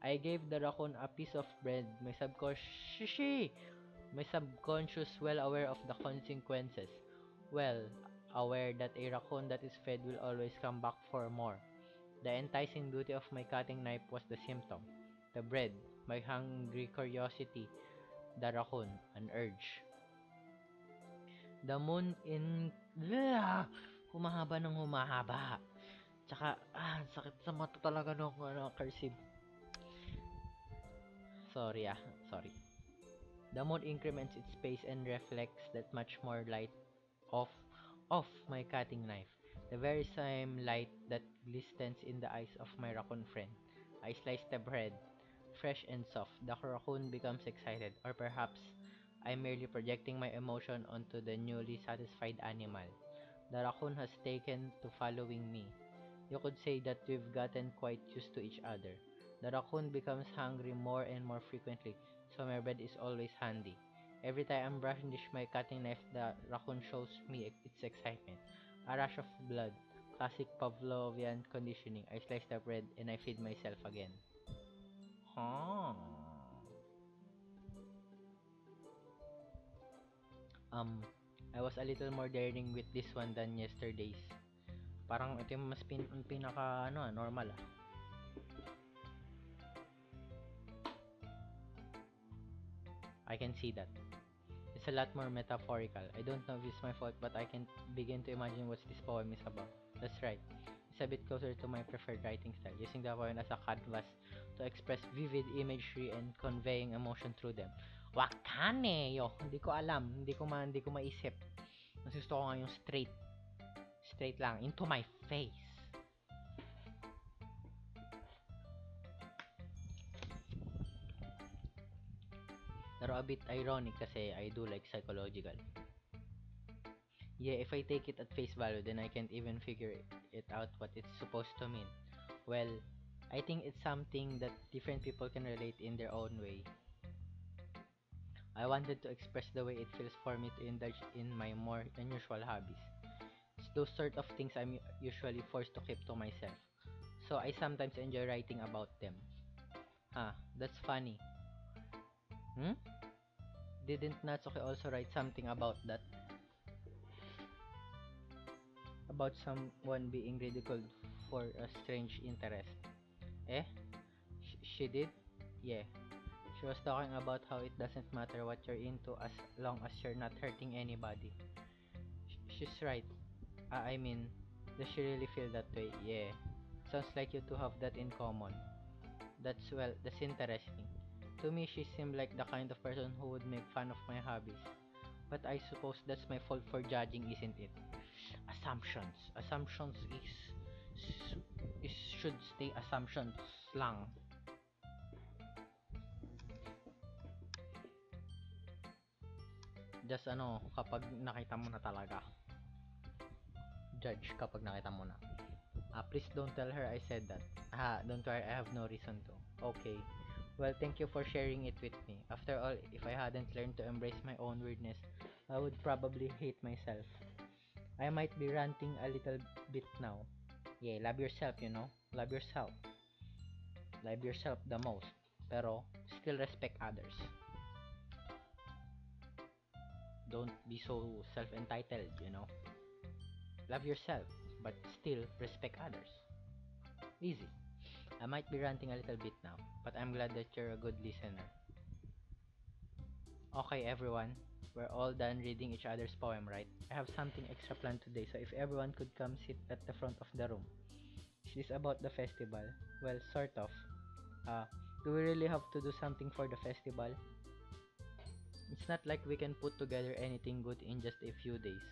I gave the raccoon a piece of bread, my subconscious well aware of the consequences. Well, aware that a raccoon that is fed will always come back for more. The enticing beauty of my cutting knife was the symptom. The bread, my hungry curiosity, the raccoon, an urge. The moon in... Humahaba ng humahaba. Tsaka, sakit sa mata talaga nung cursive. Sorry. The moon increments its pace and reflects that much more light off my cutting knife. The very same light that glistens in the eyes of my raccoon friend. I slice the bread, fresh and soft. The raccoon becomes excited, or perhaps I'm merely projecting my emotion onto the newly satisfied animal. The raccoon has taken to following me. You could say that we've gotten quite used to each other. The raccoon becomes hungry more and more frequently, so my bread is always handy. Every time I'm brushing my cutting knife, the raccoon shows me its excitement. A rush of blood. Classic Pavlovian conditioning. I slice the bread and I feed myself again. Huh. I was a little more daring with this one than yesterday's. Parang ito yung mas pinaka normal ah. I can see that. It's a lot more metaphorical. I don't know if it's my fault, but I can begin to imagine what this poem is about. That's right. It's a bit closer to my preferred writing style, using the poem as a canvas to express vivid imagery and conveying emotion through them. Wakane, yo. Hindi ko alam. Hindi ko maisip. Mas gusto ko nga yung straight. Straight lang. Into my face. Pero a bit ironic kasi I do like psychological. Yeah, if I take it at face value, then I can't even figure it out what it's supposed to mean. Well, I think it's something that different people can relate in their own way. I wanted to express the way it feels for me to indulge in my more unusual hobbies. It's those sort of things I'm usually forced to keep to myself. So I sometimes enjoy writing about them. Huh, that's funny. Hmm? Didn't Natsuki also write something about that? About someone being ridiculed for a strange interest. Eh? She did? Yeah. She was talking about how it doesn't matter what you're into as long as you're not hurting anybody. She's right. I mean, does she really feel that way? Yeah. Sounds like you two have that in common. That's interesting. To me, she seemed like the kind of person who would make fun of my hobbies. But I suppose that's my fault for judging, isn't it? Assumptions. Assumptions is should stay assumptions lang. Just kapag nakita mo na talaga. Judge kapag nakita mo na. Please don't tell her I said that. Don't worry, I have no reason to. Okay. Well, thank you for sharing it with me. After all, if I hadn't learned to embrace my own weirdness, I would probably hate myself. I might be ranting a little bit now. Yeah, love yourself, you know? Love yourself. Love yourself the most. Pero, still respect others. Don't be so self-entitled, you know? Love yourself, but still respect others. Easy. I might be ranting a little bit now, but I'm glad that you're a good listener. Okay, everyone. We're all done reading each other's poem, right? I have something extra planned today, so if everyone could come sit at the front of the room. Is this about the festival? Well, sort of. Do we really have to do something for the festival? It's not like we can put together anything good in just a few days.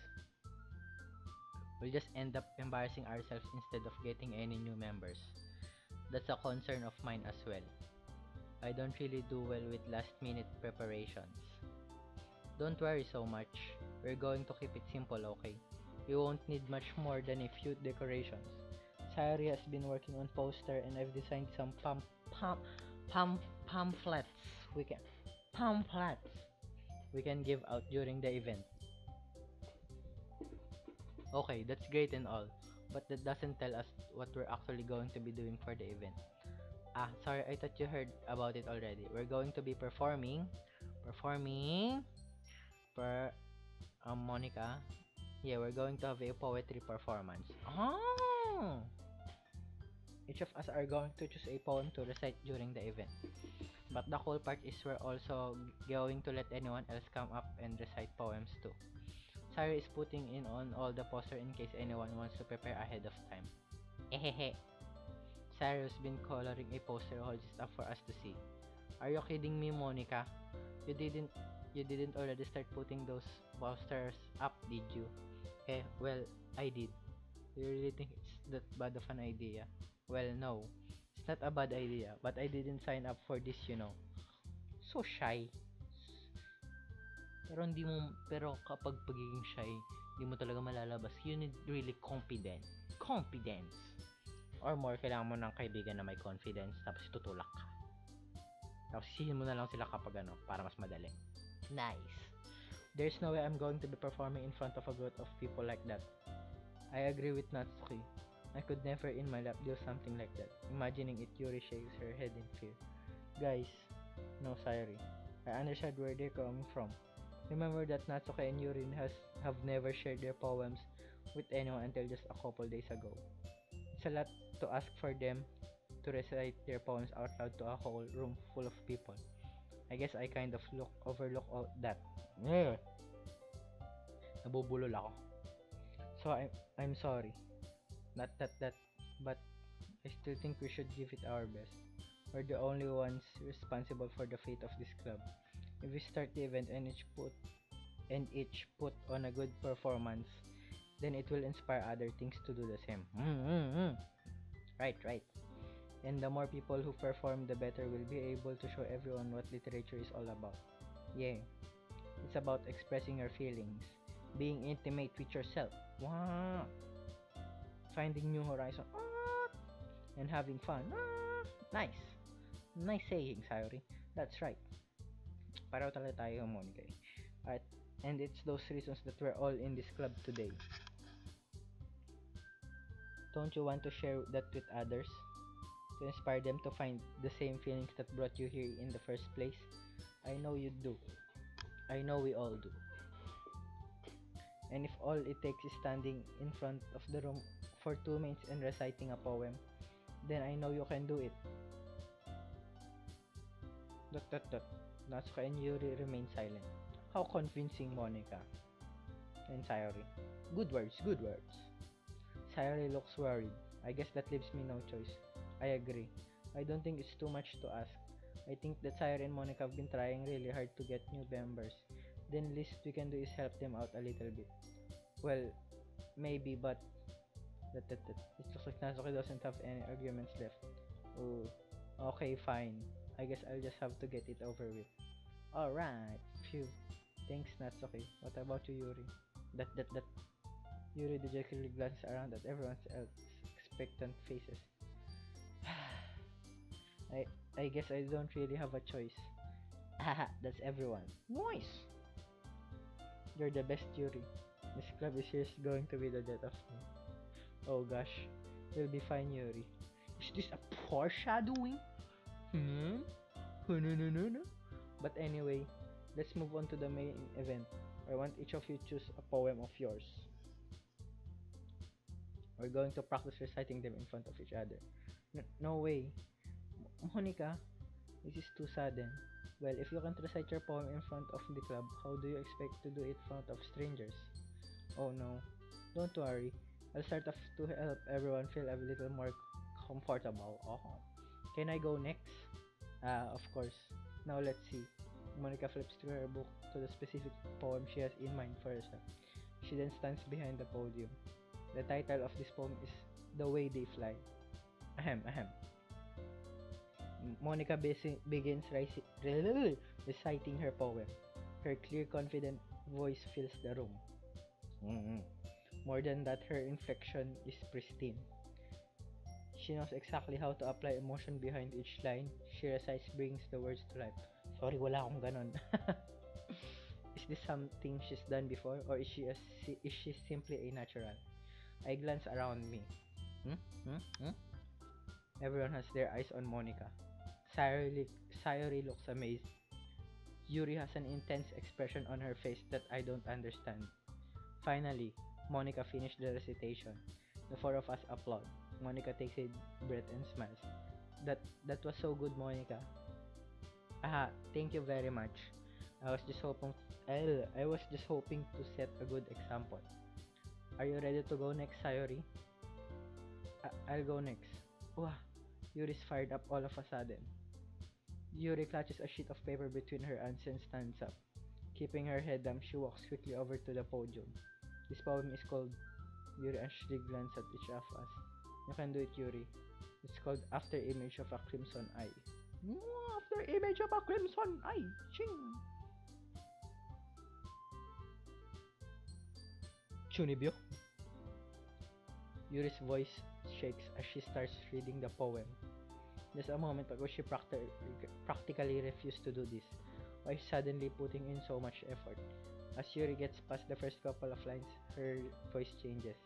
We'll just end up embarrassing ourselves instead of getting any new members. That's a concern of mine as well. I don't really do well with last minute preparations. Don't worry so much. We're going to keep it simple, okay? We won't need much more than a few decorations. Sayuri has been working on poster and I've designed some pamphlets. Pamphlets we can give out during the event. Okay, that's great and all, but that doesn't tell us what we're actually going to be doing for the event. Sorry, I thought you heard about it already. We're going to be performing per Monica. Yeah, we're going to have a poetry performance. Oh! Each of us are going to choose a poem to recite during the event. But the cool part is we're also going to let anyone else come up and recite poems too. Sarah is putting in on all the poster in case anyone wants to prepare ahead of time. Ehehe. Sarah's been coloring a poster all just up for us to see. Are you kidding me, Monica? You didn't already start putting those posters up, did you? Well, I did. You really think it's that bad of an idea? Well, no. It's not a bad idea, but I didn't sign up for this, you know. So shy. Pero kapag pagiging shy, hindi mo talaga malalabas. You need really confidence. Or more, kailangan mo ng kaibigan na may confidence, tapos tutulak ka. Tapos sihin mo na lang sila kapag para mas madali. Nice. There's no way I'm going to be performing in front of a group of people like that. I agree with Natsuki. I could never in my life do something like that. Imagining it, Yuri shakes her head in fear. Guys, no, sorry. I understand where they're coming from. Remember that Natsuki and Yuri have never shared their poems with anyone until just a couple days ago. It's a lot to ask for them to recite their poems out loud to a whole room full of people. I guess I kind of overlook all that. Yeah. Nabubulol ako. So I'm sorry. Not that, but I still think we should give it our best. We're the only ones responsible for the fate of this club. If we start the event and each put on a good performance, then it will inspire other things to do the same. Right. And the more people who perform, the better we'll be able to show everyone what literature is all about. Yeah, it's about expressing your feelings, being intimate with yourself, wow, finding new horizons, and having fun. Nice. Nice saying, Sayori. That's right. Pareho talaga tayo, Monica. At, and it's those reasons that we're all in this club today. Don't you want to share that with others? To inspire them to find the same feelings that brought you here in the first place? I know you do. I know we all do. And if all it takes is standing in front of the room for 2 minutes and reciting a poem, then I know you can do it. ... Natsuko and Yuri remain silent. How convincing, Monica and Sayori. Good words. Sayori looks worried. I guess that leaves me no choice. I agree. I don't think it's too much to ask. I think that Sayori and Monica have been trying really hard to get new members. Then least we can do is help them out a little bit. Well, maybe, but it looks like Natsuki doesn't have any arguments left. Oh, okay, fine. I guess I'll just have to get it over with. Alright, phew. Thanks, Natsuki. What about you, Yuri? That. Yuri dejectedly glances around at everyone else's expectant faces. I guess I don't really have a choice. Haha, that's everyone. Nice! You're the best, Yuri. This club is seriously going to be the death of me. Oh gosh, you'll be fine, Yuri. Is this a foreshadowing? No. But anyway, let's move on to the main event. I want each of you choose a poem of yours. We're going to practice reciting them in front of each other. No way. Monica, this is too sudden. Well, if you can't recite your poem in front of the club, how do you expect to do it in front of strangers? Oh no. Don't worry. I'll start off to help everyone feel a little more comfortable. Oh. Can I go next? Of course. Now let's see. Monica flips through her book to the specific poem she has in mind for herself. She then stands behind the podium. The title of this poem is The Way They Fly. Ahem. Monica begins reciting her poem. Her clear, confident voice fills the room. More than that, her inflection is pristine. She knows exactly how to apply emotion behind each line. She recites, brings the words to life. Sorry, wala akong ganon. Is this something she's done before, or is she simply a natural? I glance around me. Everyone has their eyes on Monica. Sayori looks amazed. Yuri has an intense expression on her face that I don't understand. Finally, Monica finished the recitation. The four of us applaud. Monica takes a breath and smiles. That was so good, Monica. Thank you very much. I was just hoping to set a good example. Are you ready to go next, Sayori? I'll go next. Wow, Yuri's fired up all of a sudden. Yuri clutches a sheet of paper between her hands and stands up. Keeping her head down, she walks quickly over to the podium. This poem is called... Yuri and she glance at each of us. You can do it, Yuri. It's called After Image of a Crimson Eye. After Image of a Crimson Eye! Ching! Chunibyo? Yuri's voice shakes as she starts reading the poem. There's a moment ago she practically refused to do this. Why suddenly putting in so much effort? As Yuri gets past the first couple of lines, her voice changes.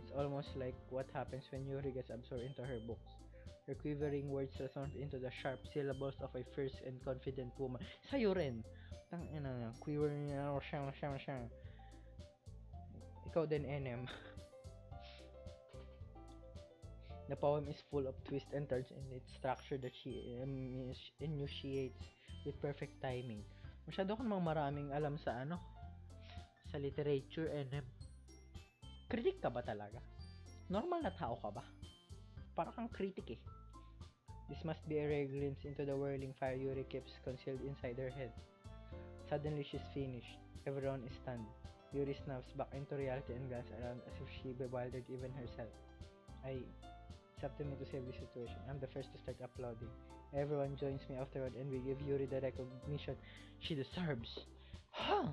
It's almost like what happens when Yuri gets absorbed into her books. Her quivering words resound into the sharp syllables of a fierce and confident woman. Sa'yo rin! Tangina, quivering siya. Ikaw din, NM. The poem is full of twists and turns in its structure that she initiates with perfect timing. Masyado ka namang maraming alam sa sa literature and critic ka ba talaga? Normal na tao ka ba? Para kang critic eh. This must be a rare glimpse into the whirling fire Yuri keeps concealed inside her head. Suddenly she's finished. Everyone is stunned. Yuri snaps back into reality and glances around as if she bewildered even herself. It's up to me to save the situation. I'm the first to start applauding. Everyone joins me afterward and we give Yuri the recognition she deserves. Huh!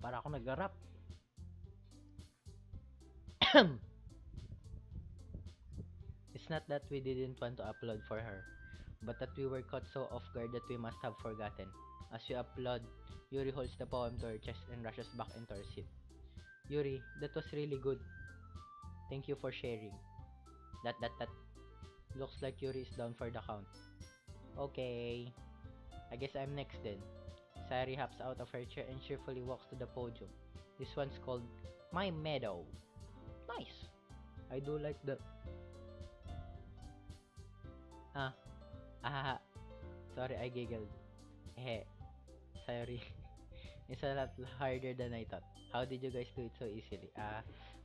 Para ako nag-rap. It's not that we didn't want to applaud for her, but that we were caught so off guard that we must have forgotten. As we applaud, Yuri holds the poem to her chest and rushes back into her seat. Yuri, that was really good. Thank you for sharing. That. Looks like Yuri is down for the count. Okay. I guess I'm next then. Sayuri hops out of her chair and cheerfully walks to the podium. This one's called My Meadow. Nice. I do like the... Sorry, I giggled. Sayuri. It's a lot harder than I thought. How did you guys do it so easily?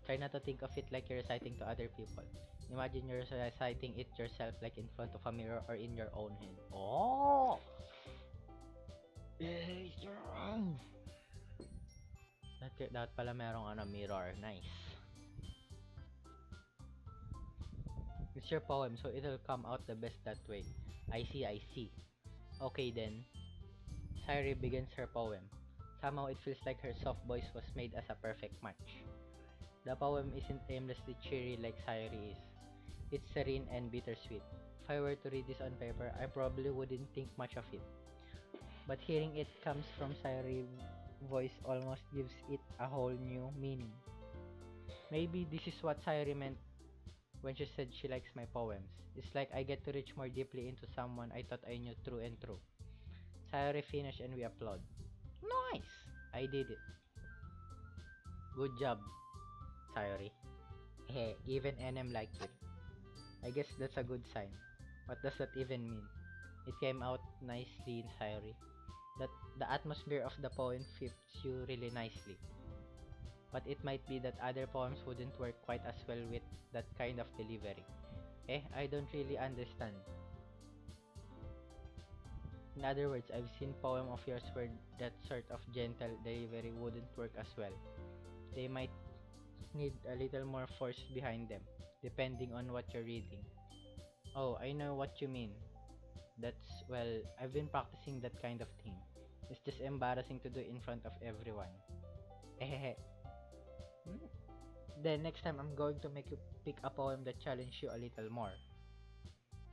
Try not to think of it like you're reciting to other people. Imagine you're reciting it yourself like in front of a mirror or in your own head. Oh! Dapat pala merong mirror. Nice. It's your poem, so it'll come out the best that way. I see. Okay then. Sayuri begins her poem. Somehow it feels like her soft voice was made as a perfect match. The poem isn't aimlessly cheery like Sayuri is. It's serene and bittersweet. If I were to read this on paper, I probably wouldn't think much of it. But hearing it comes from Sayuri's voice almost gives it a whole new meaning. Maybe this is what Sayuri meant when she said she likes my poems. It's like I get to reach more deeply into someone I thought I knew through and through. Sayuri finished and we applaud. Nice! I did it. Good job, Sayuri. Even NM liked it. I guess that's a good sign. What does that even mean? It came out nicely in Sayuri. That the atmosphere of the poem fits you really nicely. But it might be that other poems wouldn't work quite as well with that kind of delivery. I don't really understand. In other words, I've seen poem of yours where that sort of gentle delivery wouldn't work as well. They might need a little more force behind them, depending on what you're reading. Oh, I know what you mean. I've been practicing that kind of thing. It's just embarrassing to do in front of everyone. Then next time I'm going to make you pick a poem that challenges you a little more.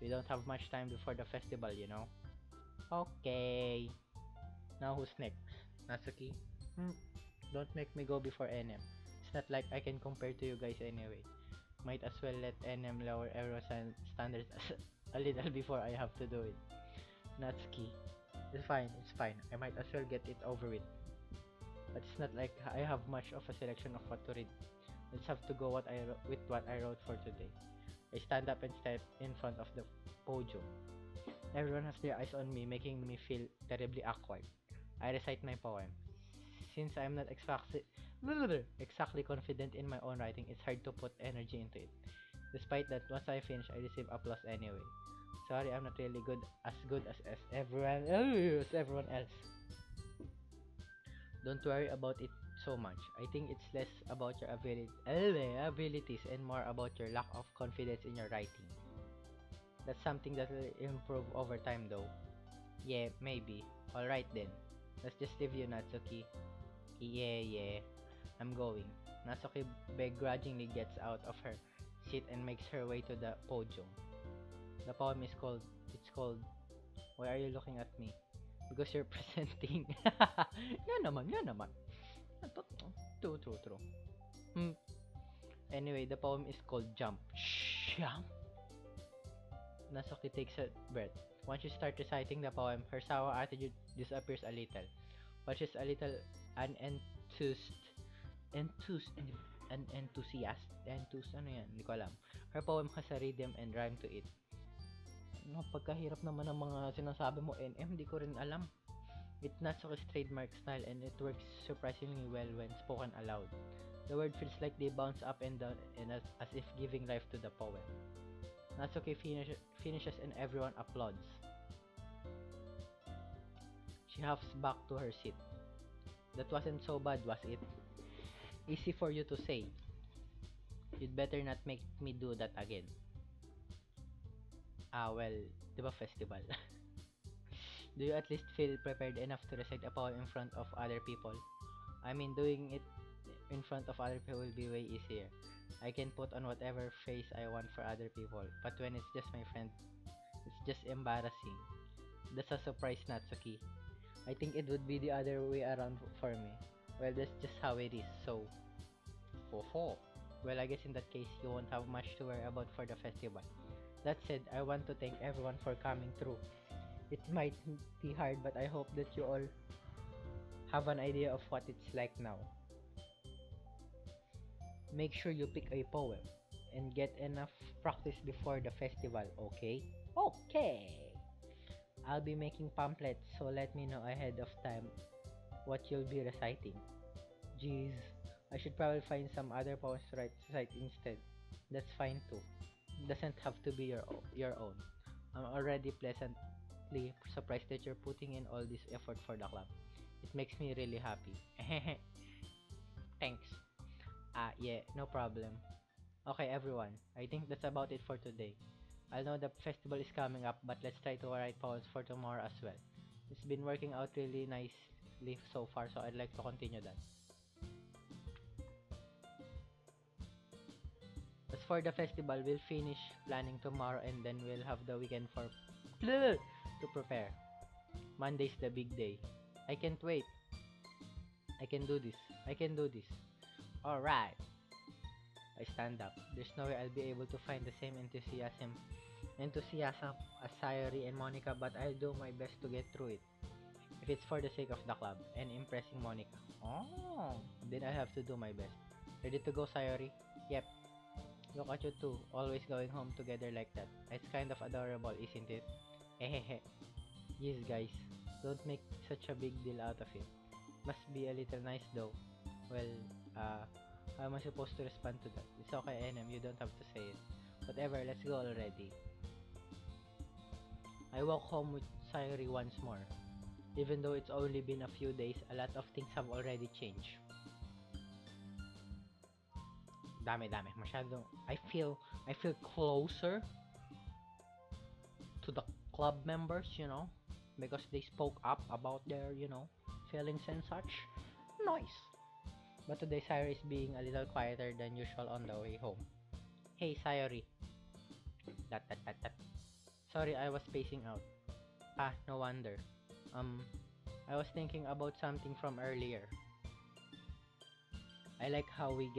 We don't have much time before the festival, you know. Okay. Now who's next? Natsuki? Don't make me go before NM. It's not like I can compare to you guys anyway. Might as well let NM lower everyone's standards a little before I have to do it. Natsuki. It's fine. I might as well get it over with. But it's not like I have much of a selection of what to read. Let's have to go with what I wrote for today. I stand up and step in front of the podium. Everyone has their eyes on me, making me feel terribly awkward. I recite my poem. Since I'm not exactly confident in my own writing, it's hard to put energy into it. Despite that, once I finish, I receive applause anyway. Sorry, I'm not really as good as everyone else. Don't worry about it so much. I think it's less about your abilities and more about your lack of confidence in your writing. That's something that will improve over time though. Yeah, maybe. Alright then. Let's just leave you, Natsuki. Yeah. I'm going. Natsuki begrudgingly gets out of her seat and makes her way to the podium. The poem is called, Why Are You Looking At Me? Because you're presenting. Yan naman. True. Anyway, the poem is called Jump. Jump? Natsuki takes a breath. Once you start reciting the poem, her sour attitude disappears a little. But she's a little hindi ko alam. Her poem has a rhythm and rhyme to it. Pagkahirap naman ng mga sinasabi mo, NM, hindi ko rin alam. It's Natsuki's trademark style and it works surprisingly well when spoken aloud. The word feels like they bounce up and down and as if giving life to the poem. Natsuki finishes and everyone applauds. She huffs back to her seat. That wasn't so bad, was it? Easy for you to say. You'd better not make me do that again. Well, di ba festival? Do you at least feel prepared enough to recite a poem in front of other people? I mean, doing it in front of other people will be way easier. I can put on whatever face I want for other people, but when it's just my friend, it's just embarrassing. That's a surprise, Natsuki. I think it would be the other way around for me. Well, that's just how it is, so... Ho ho. Well, I guess in that case, you won't have much to worry about for the festival. That said, I want to thank everyone for coming through. It might be hard, but I hope that you all have an idea of what it's like now. Make sure you pick a poem and get enough practice before the festival, okay? Okay! I'll be making pamphlets, so let me know ahead of time what you'll be reciting. Jeez, I should probably find some other poems to recite instead. That's fine too. It doesn't have to be your own. I'm already pleasantly surprised that you're putting in all this effort for the club. It makes me really happy. Thanks. Yeah, no problem. Okay, everyone. I think that's about it for today. I know the festival is coming up, but let's try to write poems for tomorrow as well. It's been working out really nicely so far, so I'd like to continue that. As for the festival, we'll finish planning tomorrow and then we'll have the weekend to prepare. Monday's the big day. I can't wait. I can do this. I can do this. Alright. I stand up. There's no way I'll be able to find the same enthusiasm as Sayori and Monica, but I'll do my best to get through it. If it's for the sake of the club and impressing Monica. Oh, then I have to do my best. Ready to go, Sayori? Yep. Look at you two, always going home together like that. It's kind of adorable, isn't it? Hehehe. Yes, guys. Don't make such a big deal out of it. Must be a little nice though. Well, how am I supposed to respond to that? It's okay, NM, you don't have to say it. Whatever, let's go already. I walk home with Sayori once more. Even though it's only been a few days, a lot of things have already changed. Dami. Masyadong, I feel closer to the club members, because they spoke up about their, feelings and such. Nice. But today Sayori is being a little quieter than usual on the way home. Hey Sayori. That. Sorry, I was spacing out. No wonder. I was thinking about something from earlier. I like how we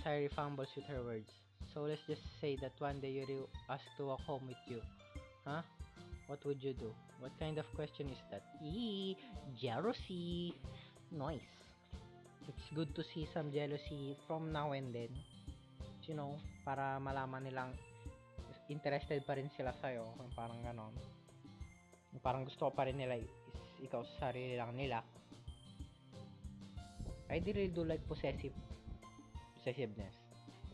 Sayori fumbles with her words. So let's just say that one day Yuri asked to walk home with you. Huh? What would you do? What kind of question is that? Jealousy. Nice. It's good to see some jealousy from now and then. Para malaman nilang interested pa rin sila sa'yo. Parang ganon. Parang gusto pa rin nila ikaw sa sarili lang nila. I really do like possessiveness.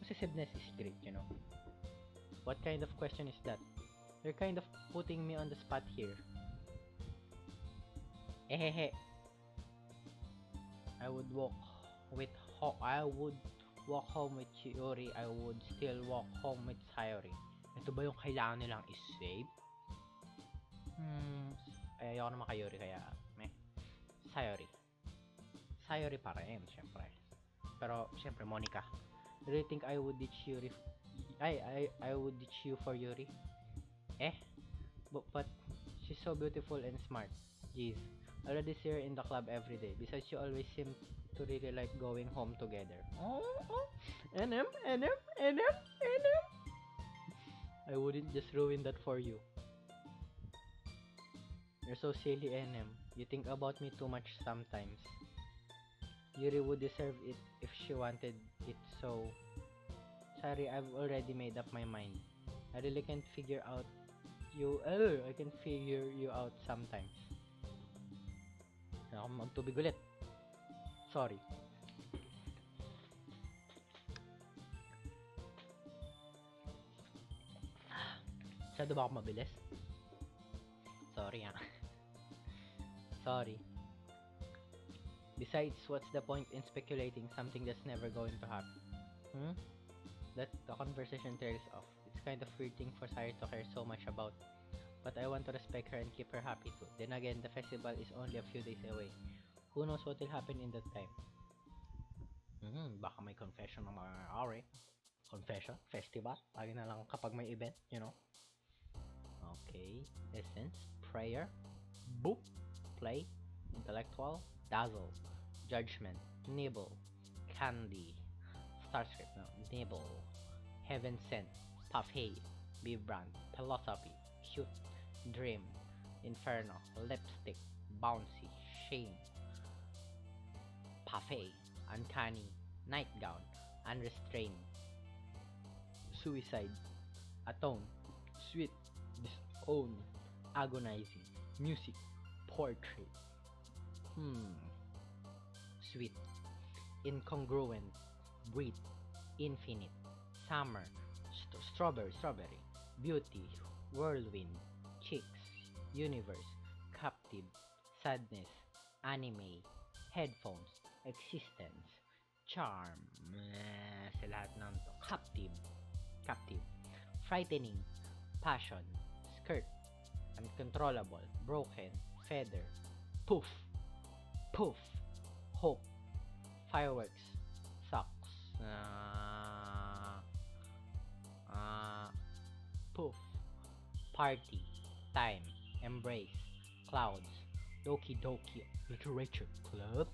Possessiveness is great, What kind of question is that? You're kind of putting me on the spot here. Ehehe. I would walk home with Yuri. I would still walk home with Sayori. Ito ba yung kailangan nilang i-save? Ayoko naman kay Yuri kaya Sayori pa rin, syempre. Pero, syempre, Monica. Do you think I would ditch Yuri? I would ditch you for Yuri? But she's so beautiful and smart. Jeez. I already see her in the club every day. Besides, you always seem to really like going home together. NM. I wouldn't just ruin that for you. You're so silly, NM. You think about me too much sometimes. Yuri would deserve it if she wanted it, so... Sorry, I've already made up my mind. I really can't figure out I can figure you out sometimes. Ako magtubig ulit. Sorry. Masyado ba ako mabilis? Sorry Sorry. Besides, what's the point in speculating something that's never going to happen? That the conversation trails off. It's kind of weird thing for Cyrus to care so much about. But I want to respect her and keep her happy too. Then again, the festival is only a few days away. Who knows what will happen in that time? Baka may confession ng mga ari. Confession? Festival? Lagi na lang kapag may event, you know? Okay. Essence. Prayer. Boop. Play. Intellectual. Dazzle. Judgment. Nibble. Candy. Starscript. No. Nibble. Heaven Sent. Parfait. Vibrant. Philosophy. Cute. Dream. Inferno. Lipstick. Bouncy. Shame. Parfait. Uncanny. Nightgown. Unrestrained. Suicide. Atone. Sweet. Disown. Agonizing. Music. Portrait. Sweet. Incongruent. Breathe. Infinite. Summer. Strawberry. Beauty. Whirlwind. Chicks. Universe. Captive. Sadness. Anime. Headphones. Existence. Charm. Sa lahat ng to. Captive. Frightening. Passion. Skirt. Uncontrollable. Broken. Feather. Poof. Hope. Fireworks. Socks. Poof. Party. Time. Embrace. Clouds. Doki Doki Literature Club.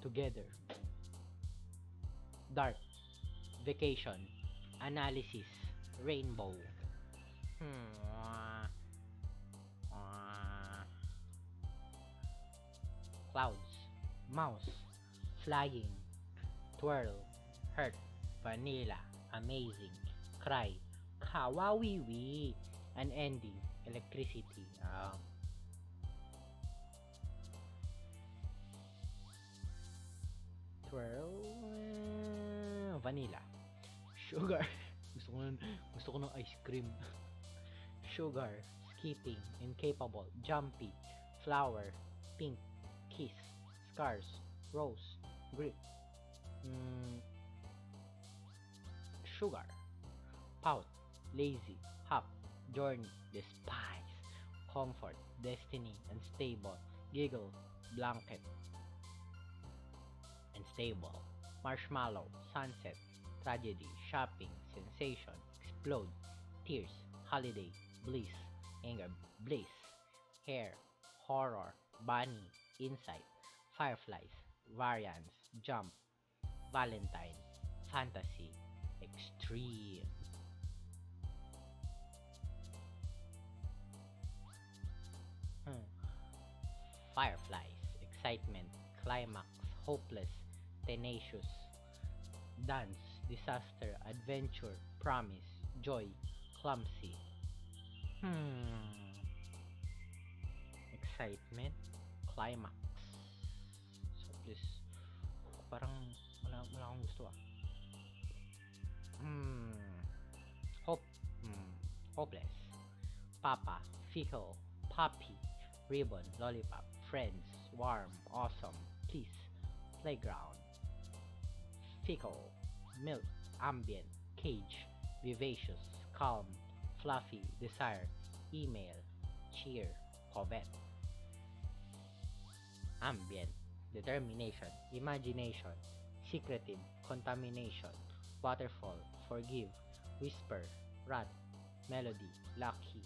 Together. Dark. Vacation. Analysis. Rainbow. Clouds. Mouse. Flying. Twirl. Hurt. Vanilla. Amazing. Cry. Kawawiwi. An ending. Electricity. Twirl. Vanilla. Sugar. gusto ko ng ice cream. Sugar. Skipping. Incapable. Jumpy. Flower. Pink. Kiss. Scars. Rose. Grip. Sugar. Pout. Lazy. Hop. Journey. Despise. Comfort. Destiny. Unstable. Giggle. Blanket. Unstable. Marshmallow. Sunset. Tragedy. Shopping. Sensation. Explode. Tears. Holiday. Bliss. Anger. Bliss. Hair. Horror. Bunny. Insight. Fireflies. Variance. Jump. Valentine. Fantasy. Extreme. Fireflies. Excitement. Climax. Hopeless. Tenacious. Dance. Disaster. Adventure. Promise. Joy. Clumsy. Excitement. Climax. So please, parang wala akong gusto Hope. Hopeless. Papa. Fickle. Puppy. Ribbon. Lollipop. Friends. Warm. Awesome. Kiss. Playground. Fickle. Milk. Ambient. Cage. Vivacious. Calm. Fluffy. Desire. Email. Cheer. Covet. Ambient. Determination. Imagination. Secretive. Contamination. Waterfall. Forgive. Whisper. Rat. Melody. Lucky.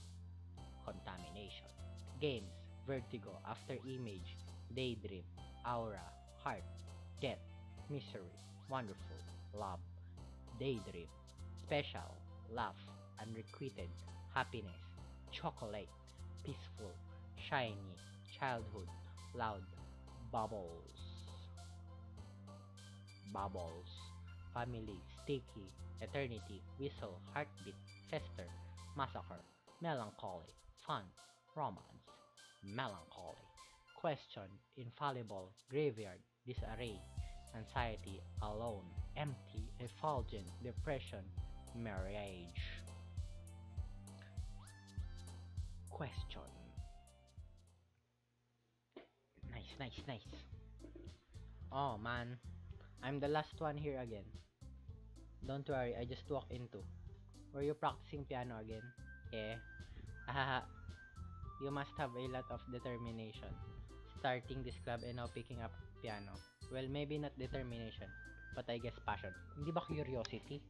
Contamination. Games. Vertigo. After image. Daydream. Aura. Heart. Death. Misery. Wonderful. Love. Daydream. Special. Laugh. Unrequited. Happiness. Chocolate. Peaceful. Shiny. Childhood. Loud. Bubbles. Family. Sticky. Eternity. Whistle. Heartbeat. Fester. Massacre. melancholy, fun, romance, melancholy, question, infallible, graveyard, disarray, anxiety, alone, empty, effulgent, depression, marriage. Question. Nice, nice, nice. Oh man, I'm the last one here again. Don't worry, I just walked into. Were you practicing piano again? Yeah. Haha, you must have a lot of determination. Starting this club and now picking up piano. Well, maybe not determination, but I guess passion. Hindi ba curiosity?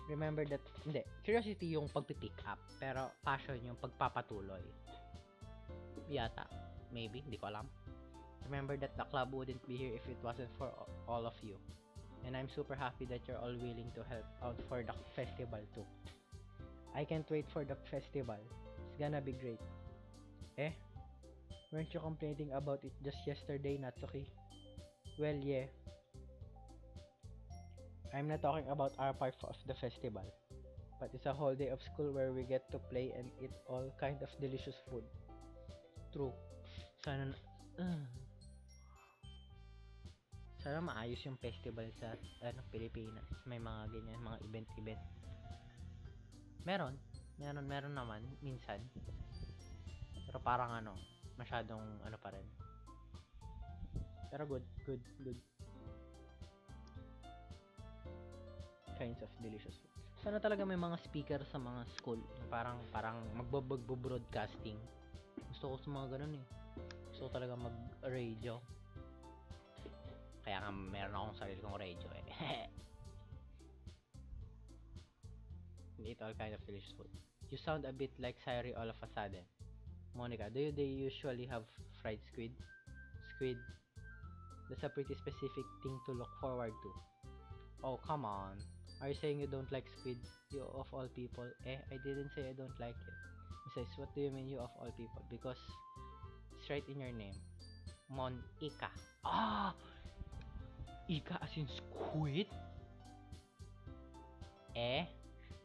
Remember that, hindi, curiosity yung pagpipick up, pero passion yung pagpapatuloy. Yata, maybe, hindi ko alam. Remember that the club wouldn't be here if it wasn't for all of you. And I'm super happy that you're all willing to help out for the festival too. I can't wait for the festival. It's gonna be great. Eh? Weren't you complaining about it just yesterday, Natsuki? Well, yeah. I'm not talking about our part of the festival. But it's a whole day of school where we get to play and eat all kind of delicious food. True. Sana Sana maayos yung festival sa Pilipinas. May mga ganyan, mga event-event. Meron naman minsan. Pero parang masyadong pa rin. Pero good. Kinds of delicious food. Sana talaga may mga speaker sa mga school. Parang magbo-broadcasting. Gusto ko sa mga ganun eh. Gusto ko talaga mag-radio. Kaya nga meron akong sarili kong radio eh. Eat all kind of delicious food. You sound a bit like Sayuri all of a sudden. Monica, do they usually have fried squid? Squid. That's a pretty specific thing to look forward to. Oh, come on. Are you saying you don't like squid? You of all people? I didn't say I don't like it. Besides, what do you mean you of all people? Because it's right in your name. Monica. Ah! Ika as in squid?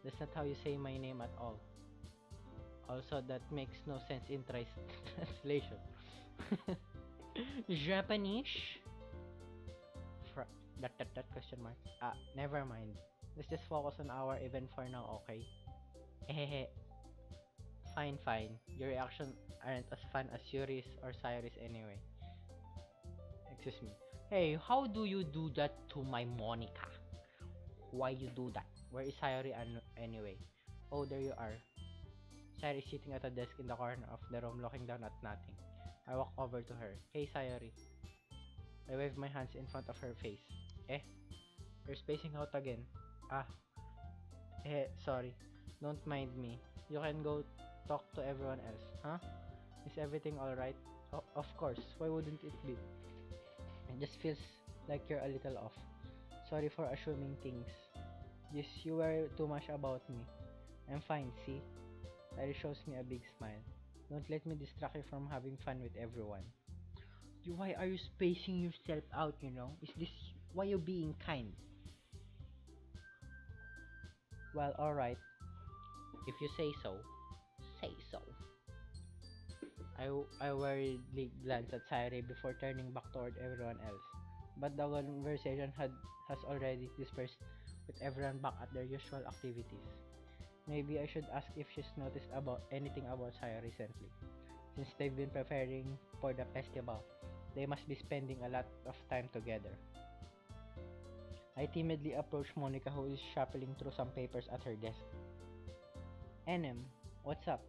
That's not how you say my name at all. Also, that makes no sense in translation. Japanese? That question mark. Never mind. Let's just focus on our event for now, okay? Fine. Your reactions aren't as fun as Yuri's or Cyrus anyway. Excuse me. Hey, how do you do that to my Monica? Why you do that? Where is Sayuri anyway? Oh, there you are. Sayuri is sitting at a desk in the corner of the room looking down at nothing. I walk over to her. Hey, Sayuri. I wave my hands in front of her face. You're spacing out again. Sorry. Don't mind me. You can go talk to everyone else, huh? Is everything alright? Of course. Why wouldn't it be? It just feels like you're a little off. Sorry for assuming things. Yes, you worry too much about me. I'm fine, see? Larry shows me a big smile. Don't let me distract you from having fun with everyone. Why are you spacing yourself out, Is this why you're being kind? Well, alright. If you say so, say so. I worriedly glanced at Sayuri before turning back toward everyone else. But the conversation has already dispersed with everyone back at their usual activities. Maybe I should ask if she's noticed anything about Sayuri recently. Since they've been preparing for the festival, they must be spending a lot of time together. I timidly approached Monica, who is shuffling through some papers at her desk. NM, what's up?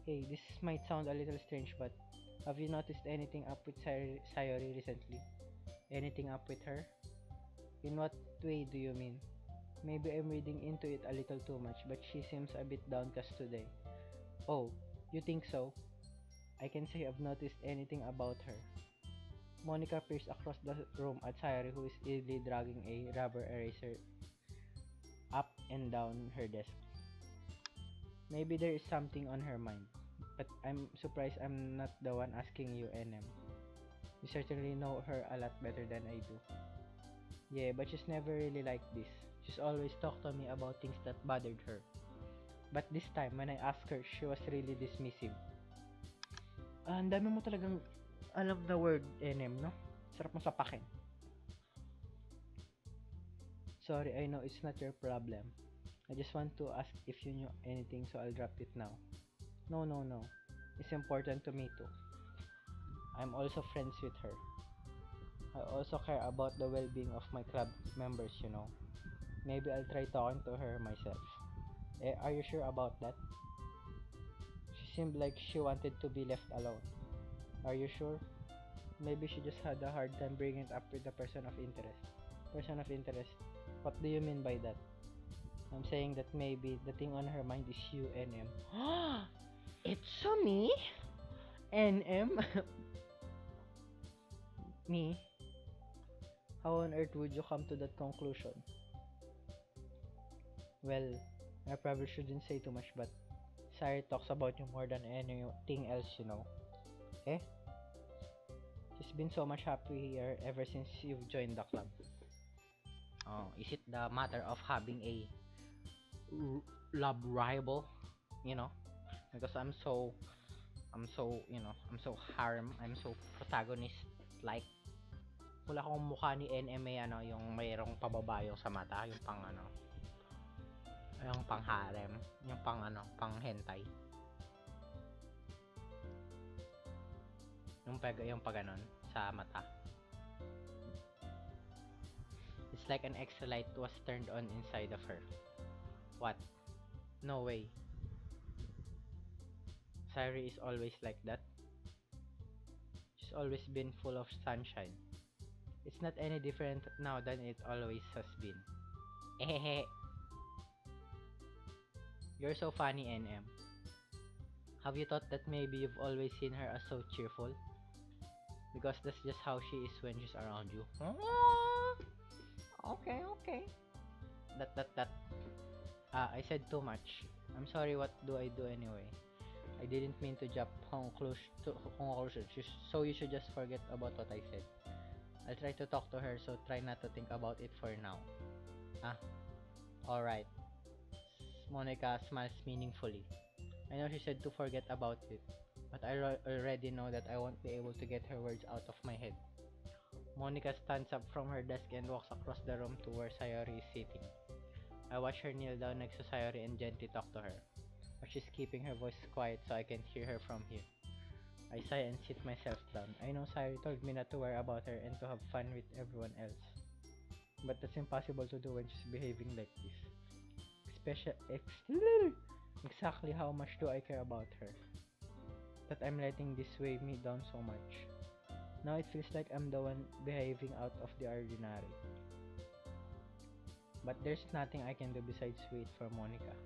Hey, this might sound a little strange, but have you noticed anything up with Sayuri recently? Anything up with her? In what way do you mean? Maybe I'm reading into it a little too much, but she seems a bit downcast today. Oh, you think so? I can say I've noticed anything about her. Monica peers across the room at Sayuri, who is idly dragging a rubber eraser up and down her desk. Maybe there is something on her mind, but I'm surprised I'm not the one asking you, NM. You certainly know her a lot better than I do. Yeah, but she's never really like this. She's always talked to me about things that bothered her. But this time, when I asked her, she was really dismissive. Ang dami mo talagang alam the word NM, no? Sarap mo sapakin. Sorry, I know it's not your problem. I just want to ask if you knew anything, so I'll drop it now. No, no, no. It's important to me too. I'm also friends with her. I also care about the well-being of my club members, you know. Maybe I'll try talking to her myself. Are you sure about that? She seemed like she wanted to be left alone. Are you sure? Maybe she just had a hard time bringing it up with the person of interest. Person of interest? What do you mean by that? I'm saying that maybe the thing on her mind is you, NM. It's me? NM? Me? How on earth would you come to that conclusion? Well, I probably shouldn't say too much, but Sari talks about you more than anything else, you know. Eh? She's been so much happy here ever since you've joined the club. Oh, is it the matter of having a love rival? You know? Because I'm so, I'm so harm, I'm so protagonist like. Wala akong mukha ni NMA, ano, yung mayroong pababayo sa mata, yung pang ano, yung pang harem, yung pang ano, pang hentai. Yung pag ganon sa mata. It's like an extra light was turned on inside of her. What? No way. Sari is always like that. She's always been full of sunshine. It's not any different now than it always has been. Ehehe. You're so funny, NM. Have you thought that maybe you've always seen her as so cheerful? Because that's just how she is when she's around you. Okay, okay. That. I said too much. I'm sorry, what do I do anyway? I didn't mean to jump conclusions, so you should just forget about what I said. I'll try to talk to her, so try not to think about it for now. Alright. Monica smiles meaningfully. I know she said to forget about it, but I already know that I won't be able to get her words out of my head. Monica stands up from her desk and walks across the room to where Sayori is sitting. I watch her kneel down next to Sayori and gently talk to her, but she's keeping her voice quiet so I can hear her from here. I sigh and sit myself down. I know Sayori told me not to worry about her and to have fun with everyone else, but that's impossible to do when she's behaving like this. Exactly how much do I care about her, that I'm letting this weigh me down so much. Now it feels like I'm the one behaving out of the ordinary. But there's nothing I can do besides wait for Monica.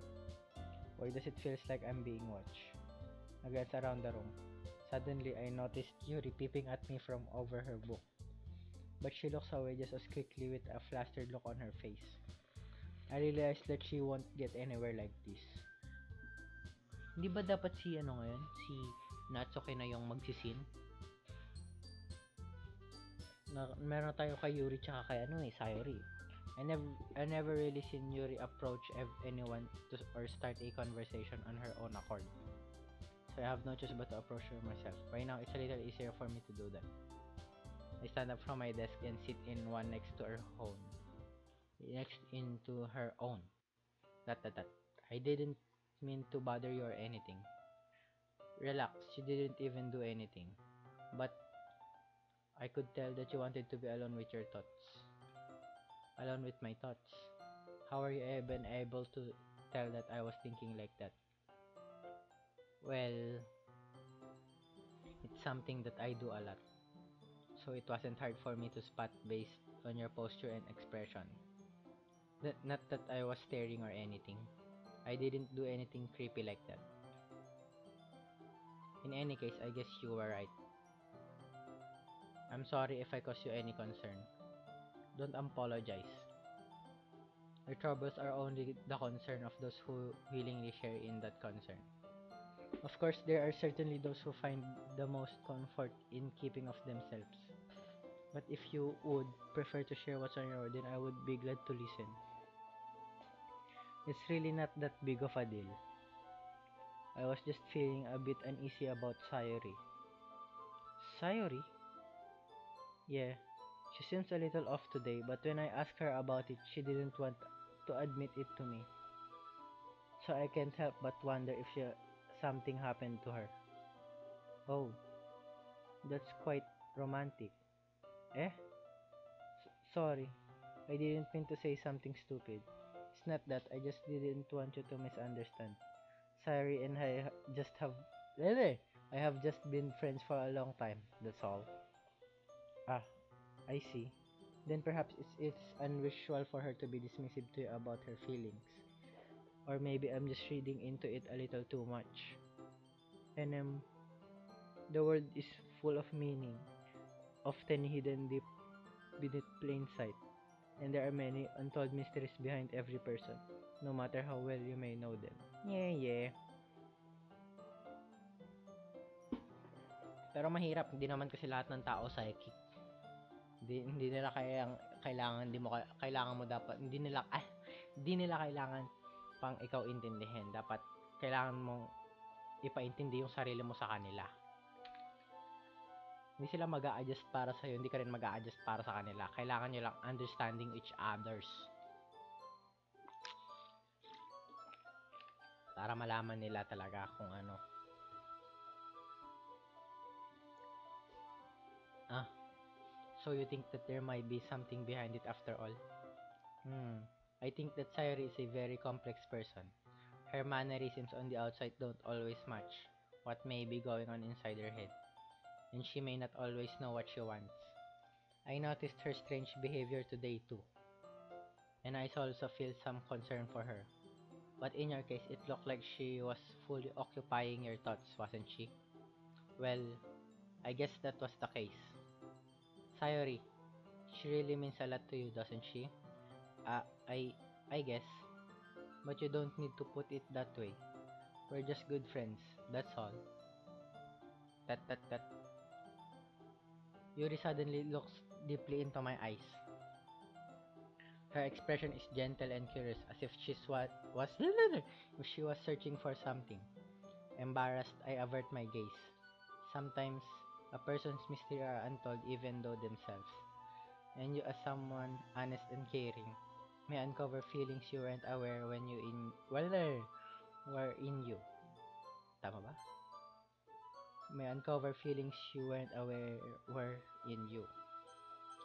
Why does it feel like I'm being watched? I glance around the room. Suddenly, I noticed Yuri peeping at me from over her book. But she looks away just as quickly with a flustered look on her face. I realized that she won't get anywhere like this. Hindi ba dapat si si Natsuki na yung magsisin? Meron tayo kay Yuri tsaka kay Sayori. I never really seen Yuri approach anyone or start a conversation on her own accord. So I have no choice but to approach her myself. Right now, it's a little easier for me to do that. I stand up from my desk and sit in one next to her own. Next into her own. That. I didn't mean to bother you or anything. Relax, you didn't even do anything. But I could tell that you wanted to be alone with your thoughts. Alone with my thoughts. How are you even able to tell that I was thinking like that? Well, it's something that I do a lot. So it wasn't hard for me to spot based on your posture and expression. Not that I was staring or anything. I didn't do anything creepy like that. In any case, I guess you were right. I'm sorry if I caused you any concern. Don't apologize. Your troubles are only the concern of those who willingly share in that concern. Of course, there are certainly those who find the most comfort in keeping of themselves. But if you would prefer to share what's on your heart, then I would be glad to listen. It's really not that big of a deal. I was just feeling a bit uneasy about Sayori. Sayori? Yeah, she seems a little off today, but when I asked her about it, she didn't want to admit it to me. So I can't help but wonder if something happened to her. Oh, that's quite romantic. Eh? Sorry, I didn't mean to say something stupid. It's not that, I just didn't want you to misunderstand. Sorry, and just have... Really? I have just been friends for a long time, that's all. Ah, I see. Then perhaps it's unusual for her to be dismissive to you about her feelings. Or maybe I'm just reading into it a little too much. And the world is full of meaning, often hidden deep beneath plain sight. And there are many untold mysteries behind every person, no matter how well you may know them. Yeah, yeah. Pero mahirap, hindi naman kasi lahat ng tao psychic. Hindi nila kailangan kailangan mo dapat hindi nila kailangan pang ikaw intindihin. Dapat kailangan mong ipaintindi yung sarili mo sa kanila. Hindi sila mag-a-adjust para sa iyo, hindi ka rin mag-a-adjust para sa kanila. Kailangan niyo lang understanding each others. Para malaman nila talaga kung ano. Ah, so you think that there might be something behind it after all? I think that Sayori is a very complex person. Her mannerisms on the outside don't always match what may be going on inside her head, and she may not always know what she wants. I noticed her strange behavior today too, and I also feel some concern for her. But in your case, it looked like she was fully occupying your thoughts, wasn't she? Well, I guess that was the case. Sayori, she really means a lot to you, doesn't she? Uh, I, I guess. But you don't need to put it that way. We're just good friends, that's all. That. Yuri suddenly looks deeply into my eyes. Her expression is gentle and curious, as if if she was searching for something. Embarrassed, I avert my gaze. Sometimes, a person's mystery are untold even though themselves. And you, as someone honest and caring, may uncover feelings you weren't aware when you were in you. Tama ba? May uncover feelings you weren't aware were in you.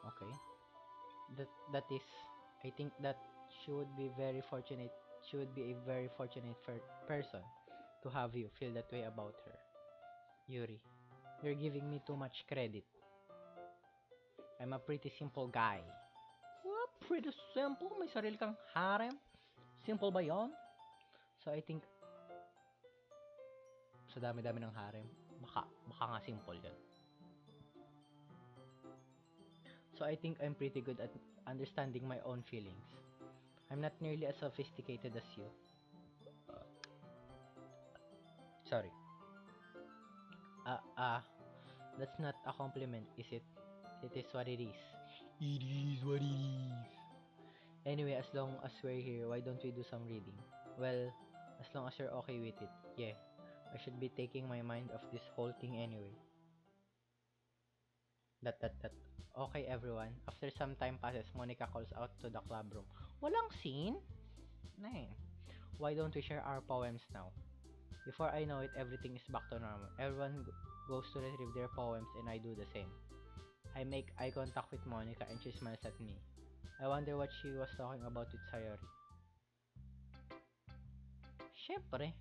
Okay. That is, I think that she would be very fortunate. She would be a very fortunate person to have you feel that way about her. Yuri, you're giving me too much credit. I'm a pretty simple guy. What? Pretty simple? May sarili kang harem? Simple ba yon? So I think, sa dami-dami ng harem, baka nga simple yan. So I think I'm pretty good at understanding my own feelings. I'm not nearly as sophisticated as you. Sorry. That's not a compliment, is it? It is what it is. It is what it is. Anyway, as long as we're here, why don't we do some reading? Well, as long as you're okay with it. Yeah, I should be taking my mind off this whole thing anyway. That. Okay, everyone. After some time passes, Monica calls out to the club room. Walang scene? Nah. Why don't we share our poems now? Before I know it, everything is back to normal. Everyone goes to retrieve their poems and I do the same. I make eye contact with Monica and she smiles at me. I wonder what she was talking about with Sayori. Syempre,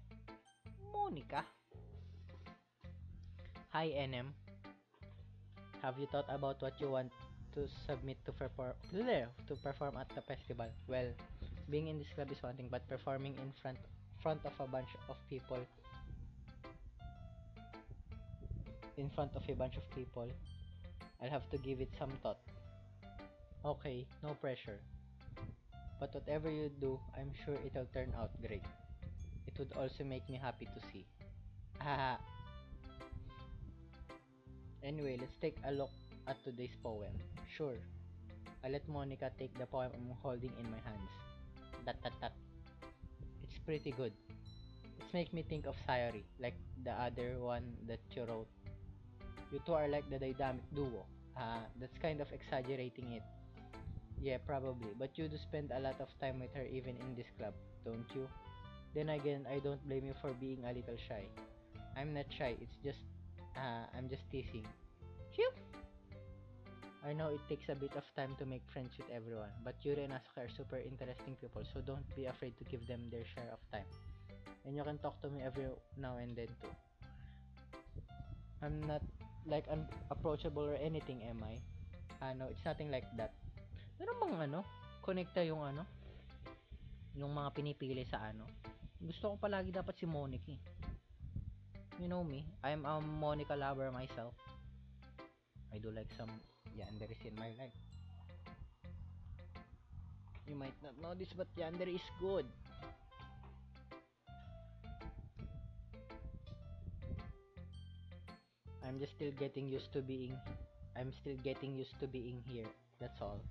Monica. Hi, NM. Have you thought about what you want to submit to perform at the festival? Well, being in this club is one thing, but performing in front of a bunch of people, I'll have to give it some thought. Okay, no pressure. But whatever you do, I'm sure it'll turn out great. It would also make me happy to see. Haha. Anyway, let's take a look at today's poem. Sure. I let Monica take the poem I'm holding in my hands. That. It's pretty good. This makes me think of Sayori, like the other one that you wrote. You two are like the dynamic duo. That's kind of exaggerating it. Yeah, probably. But you do spend a lot of time with her even in this club, don't you? Then again, I don't blame you for being a little shy. I'm not shy, it's just, I'm just teasing. Phew! I know it takes a bit of time to make friends with everyone, but Yuri and Asuka are super interesting people, so don't be afraid to give them their share of time. And you can talk to me every now and then too. I'm not like unapproachable or anything, am I? No, it's nothing like that. Meron bang konekta yung yung mga pinipili sa Gusto ko palagi dapat si Monique eh. You know me, I'm a Monica lover myself. I do like some yanderis in my life. You might not know this, but yandere is good. I'm just still getting used to being I'm still getting used to being here. That's all.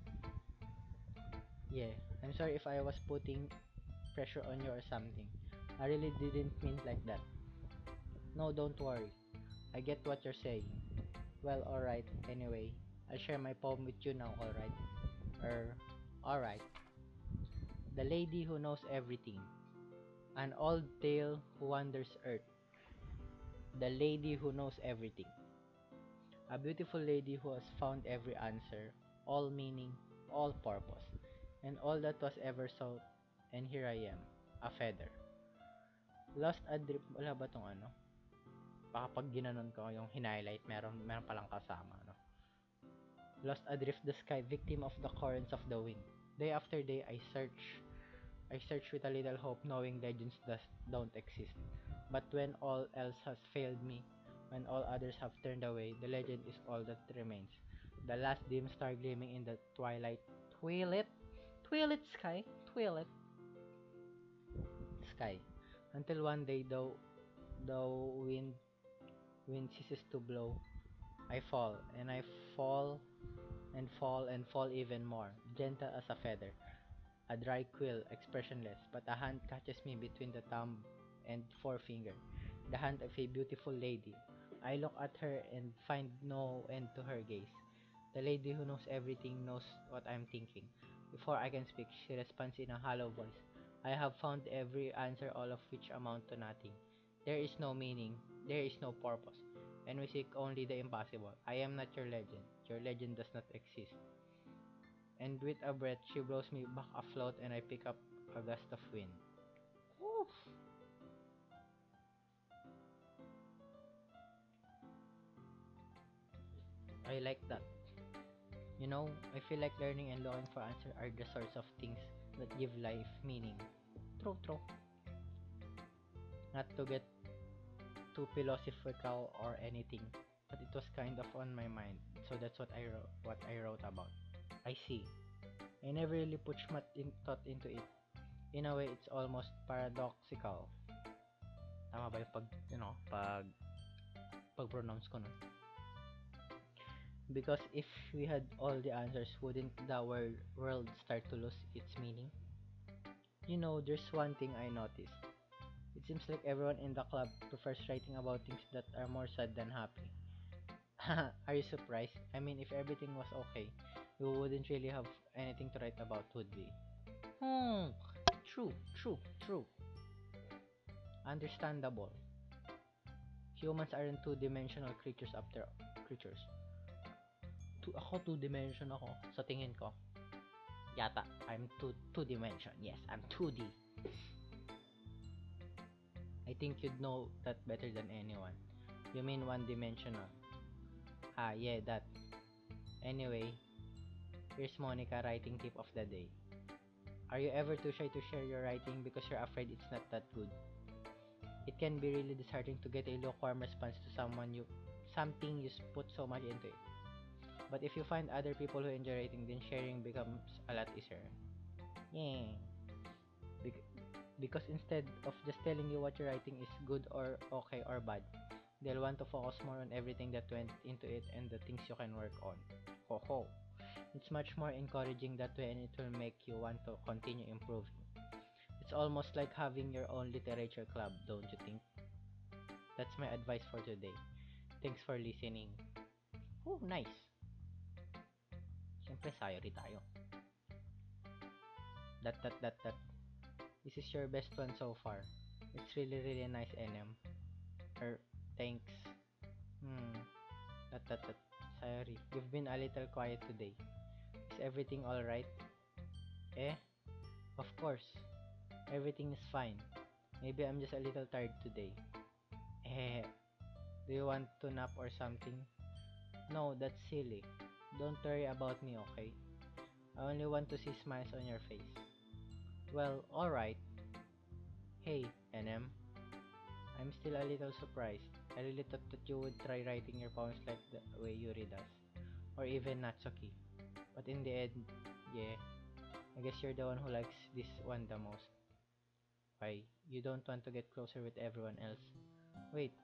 Yeah, I'm sorry if I was putting pressure on you or something. I really didn't mean like that. No, don't worry. I get what you're saying. Well, alright. Anyway, I'll share my poem with you now, alright? Alright. The lady who knows everything. An old tale who wanders earth. The lady who knows everything. A beautiful lady who has found every answer, all meaning, all purpose, and all that was ever sought, and here I am, a feather. Lost adrift, wala ba tong Baka pag ginanon ko yung hinighlight, meron palang kasama, Lost adrift the sky, victim of the currents of the wind. Day after day, I search with a little hope, knowing legends don't exist. But when all else has failed me, when all others have turned away, the legend is all that remains. The last dim star gleaming in the twilight, twilit sky, twilit sky. Until one day, the wind ceases to blow, I fall, and I fall, and fall, and fall even more, gentle as a feather. A dry quill, expressionless, but a hand catches me between the thumb and forefinger, the hand of a beautiful lady. I look at her and find no end to her gaze. The lady who knows everything knows what I'm thinking. Before I can speak, she responds in a hollow voice. I have found every answer, all of which amount to nothing. There is no meaning, there is no purpose, and we seek only the impossible. I am not your legend. Your legend does not exist. And with a breath, she blows me back afloat and I pick up a gust of wind. Oof. I like that. You know, I feel like learning and looking for answers are the sorts of things that give life meaning. True, true. Not to get too philosophical or anything, but it was kind of on my mind, so that's what I wrote about. I see. I never really put much thought into it. In a way, it's almost paradoxical. Tama ba yung pag-pronounce ko nun? Because if we had all the answers, wouldn't the world start to lose its meaning? You know, there's one thing I noticed. It seems like everyone in the club prefers writing about things that are more sad than happy. Are you surprised? I mean, if everything was okay, we wouldn't really have anything to write about, would we? Hmm, true. Understandable. Humans aren't two-dimensional creatures. Ako two-dimension ako sa tingin ko. Yata, I'm two-dimension. Yes, I'm 2D. I think you'd know that better than anyone. You mean one-dimensional? Yeah, that. Anyway, here's Monica writing tip of the day. Are you ever too shy to share your writing because you're afraid it's not that good? It can be really disheartening to get a lukewarm response to something you put so much into it. But if you find other people who enjoy writing, then sharing becomes a lot easier. Yeah. Because instead of just telling you what your writing is good or okay or bad, they'll want to focus more on everything that went into it and the things you can work on. Ho ho. It's much more encouraging that way, and it will make you want to continue improving. It's almost like having your own literature club, don't you think? That's my advice for today. Thanks for listening. Oh, nice. Siyempre, sayori tayo. That. This is your best one so far. It's really, really nice, NM. Thanks. That. Sayori, you've been a little quiet today. Is everything alright? Eh? Of course. Everything is fine. Maybe I'm just a little tired today. Eh. Do you want to nap or something? No, that's silly. Don't worry about me, okay? I only want to see smiles on your face. Well, alright. Hey, NM. I'm still a little surprised. I really thought that you would try writing your poems like the way Yuri does. Or even Natsuki. But in the end, yeah. I guess you're the one who likes this one the most. Why? You don't want to get closer with everyone else? Wait,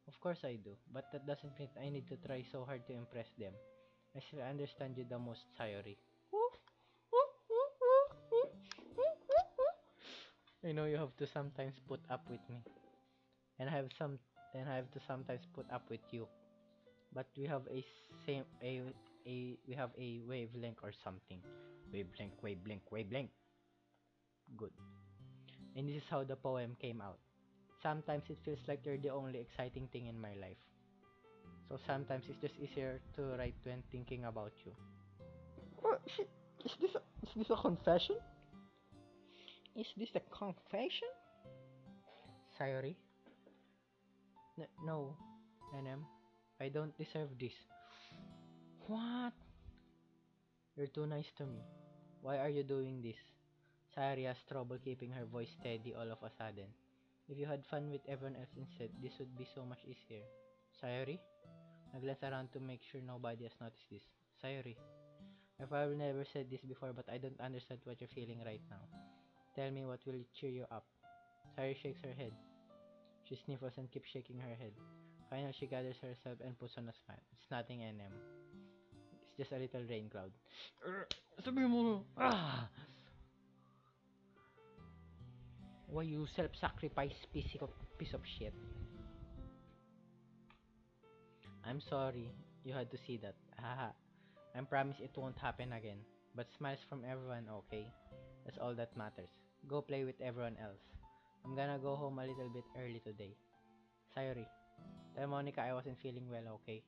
of course I do. But that doesn't mean I need to try so hard to impress them. I still understand you the most, Sayori. I know you have to sometimes put up with me. And I have to sometimes put up with you. But we have we have a wavelength or something. Wavelength. Good. And this is how the poem came out. Sometimes it feels like you're the only exciting thing in my life. So sometimes it's just easier to write when thinking about you. What? Is this a confession? Is this a confession? Sayori? No, NM. I don't deserve this. What? You're too nice to me. Why are you doing this? Sayori has trouble keeping her voice steady all of a sudden. If you had fun with everyone else instead, this would be so much easier. Sayori? I glance around to make sure nobody has noticed this. Sayori, I've probably never said this before, but I don't understand what you're feeling right now. Tell me what will cheer you up. Sayori shakes her head. She sniffles and keeps shaking her head. Finally, she gathers herself and puts on a smile. It's nothing, NM. It's just a little rain cloud. Sabi mo, Why you self-sacrifice piece of shit? I'm sorry you had to see that. Haha. I promise it won't happen again. But smiles from everyone, okay? That's all that matters. Go play with everyone else. I'm gonna go home a little bit early today. Sayori, tell Monica I wasn't feeling well, okay?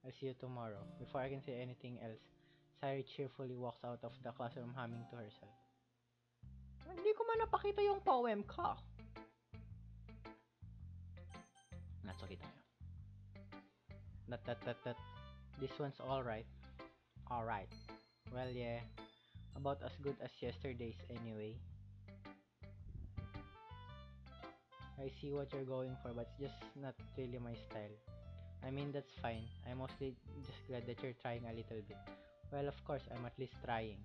I'll see you tomorrow. Before I can say anything else, Sayori cheerfully walks out of the classroom humming to herself. Hindi ko man napakita yung poem ko. Natsuki tayo. That. This one's alright. Alright. Well, yeah. About as good as yesterday's anyway. I see what you're going for, but it's just not really my style. I mean, that's fine. I'm mostly just glad that you're trying a little bit. Well, of course, I'm at least trying.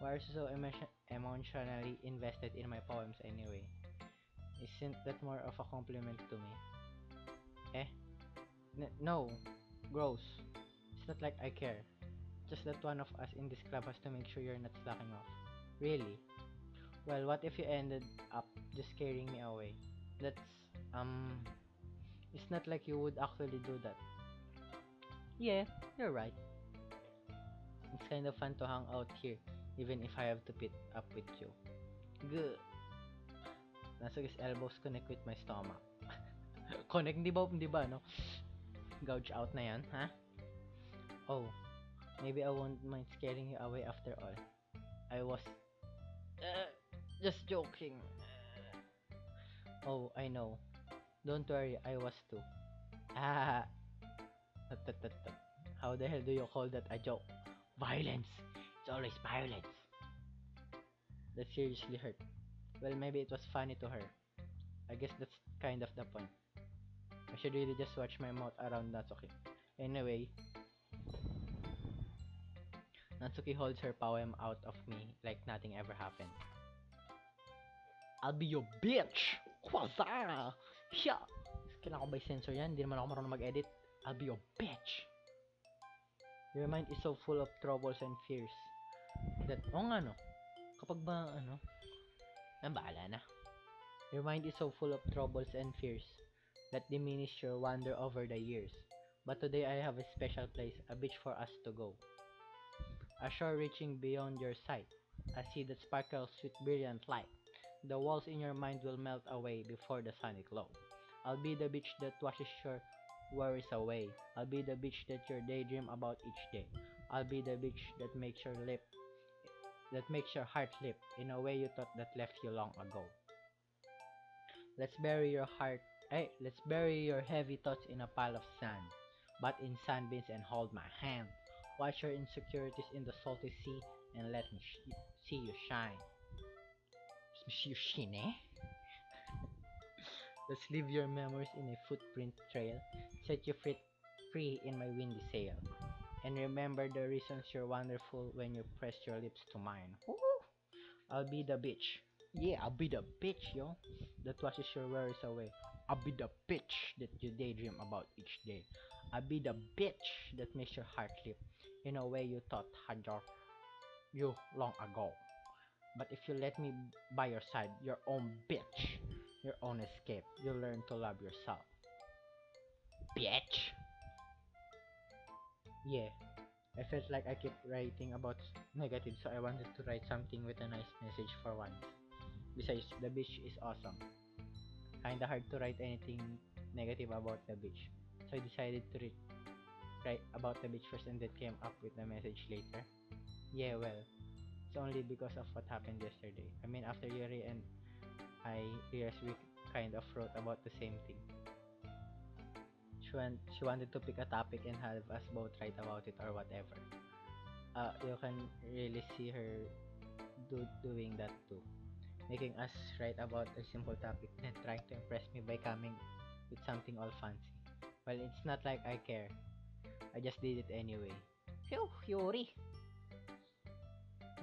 Why are you so emotionally invested in my poems anyway? Isn't that more of a compliment to me? Eh? No. Gross. It's not like I care. Just that one of us in this club has to make sure you're not slacking off. Really? Well, what if you ended up just scaring me away? That's, it's not like you would actually do that. Yeah, you're right. It's kind of fun to hang out here, even if I have to pit up with you. Good. Nasugi's elbows connect with my stomach. Connect, di ba, no? Gouge out na yan, ha? Oh, maybe I won't mind scaring you away after all. I was, just joking. Oh, I know. Don't worry, I was too. Ah, tut. How the hell do you call that a joke? Violence. It's always violence. That seriously hurt. Well, maybe it was funny to her. I guess that's kind of the point. I should really just watch my mouth around Natsuki. Anyway, Natsuki holds her poem out of me like nothing ever happened. I'll be your bitch! Waza! Siya! Kailangan ko ba i-censor yan? Hindi naman ako marunong mag-edit. I'll be your bitch! Your mind is so full of troubles and fears that, nga no, kapag ba, Ang bahala na. Your mind is so full of troubles and fears that diminish your wonder over the years. But today I have a special place, a beach for us to go. A shore reaching beyond your sight, a sea that sparkles with brilliant light. The walls in your mind will melt away before the sunny glow. I'll be the beach that washes your worries away. I'll be the beach that you daydream about each day. I'll be the beach that makes your heart leap in a way you thought that left you long ago. Let's bury your heart. Hey, let's bury your heavy thoughts in a pile of sand, but in sandbins and hold my hand. Watch your insecurities in the salty sea and let me see you shine. See you shine, eh? Let's leave your memories in a footprint trail. Set you free in my windy sail. And remember the reasons you're wonderful when you press your lips to mine. Woo! I'll be the bitch. Yeah, I'll be the bitch, yo. That washes your worries away. I'll be the bitch that you daydream about each day. I'll be the bitch that makes your heart leap in a way you thought had you long ago. But if you let me by your side, your own bitch, your own escape, you'll learn to love yourself. Bitch! Yeah, I felt like I kept writing about negative, so I wanted to write something with a nice message for once. Besides, the beach is awesome. Kinda hard to write anything negative about the beach. So I decided to write about the beach first and then came up with the message later. Yeah, well, it's only because of what happened yesterday. I mean, after Yuri and I realized we kind of wrote about the same thing. She wanted to pick a topic and have us both write about it or whatever. You can really see her doing that too, making us write about a simple topic and trying to impress me by coming with something all fancy. Well, it's not like I care. I just did it anyway. Phew, Yuri!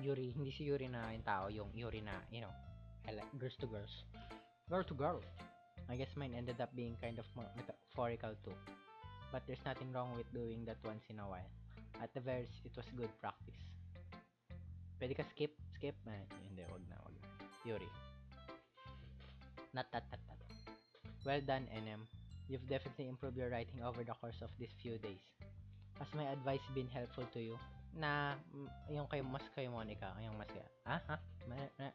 Yuri, hindi si Yuri na yung tao, yung Yuri na, I like girls to girls. Girl to girl. I guess mine ended up being kind of more metaphorical too. But there's nothing wrong with doing that once in a while. At the very least, it was good practice. Pwede ka skip? Skip? Hindi, wag na. Yuri. Not that. Well done, NM. You've definitely improved your writing over the course of these few days. Has my advice been helpful to you? Yung kay Monica, yung mas kaya, ha?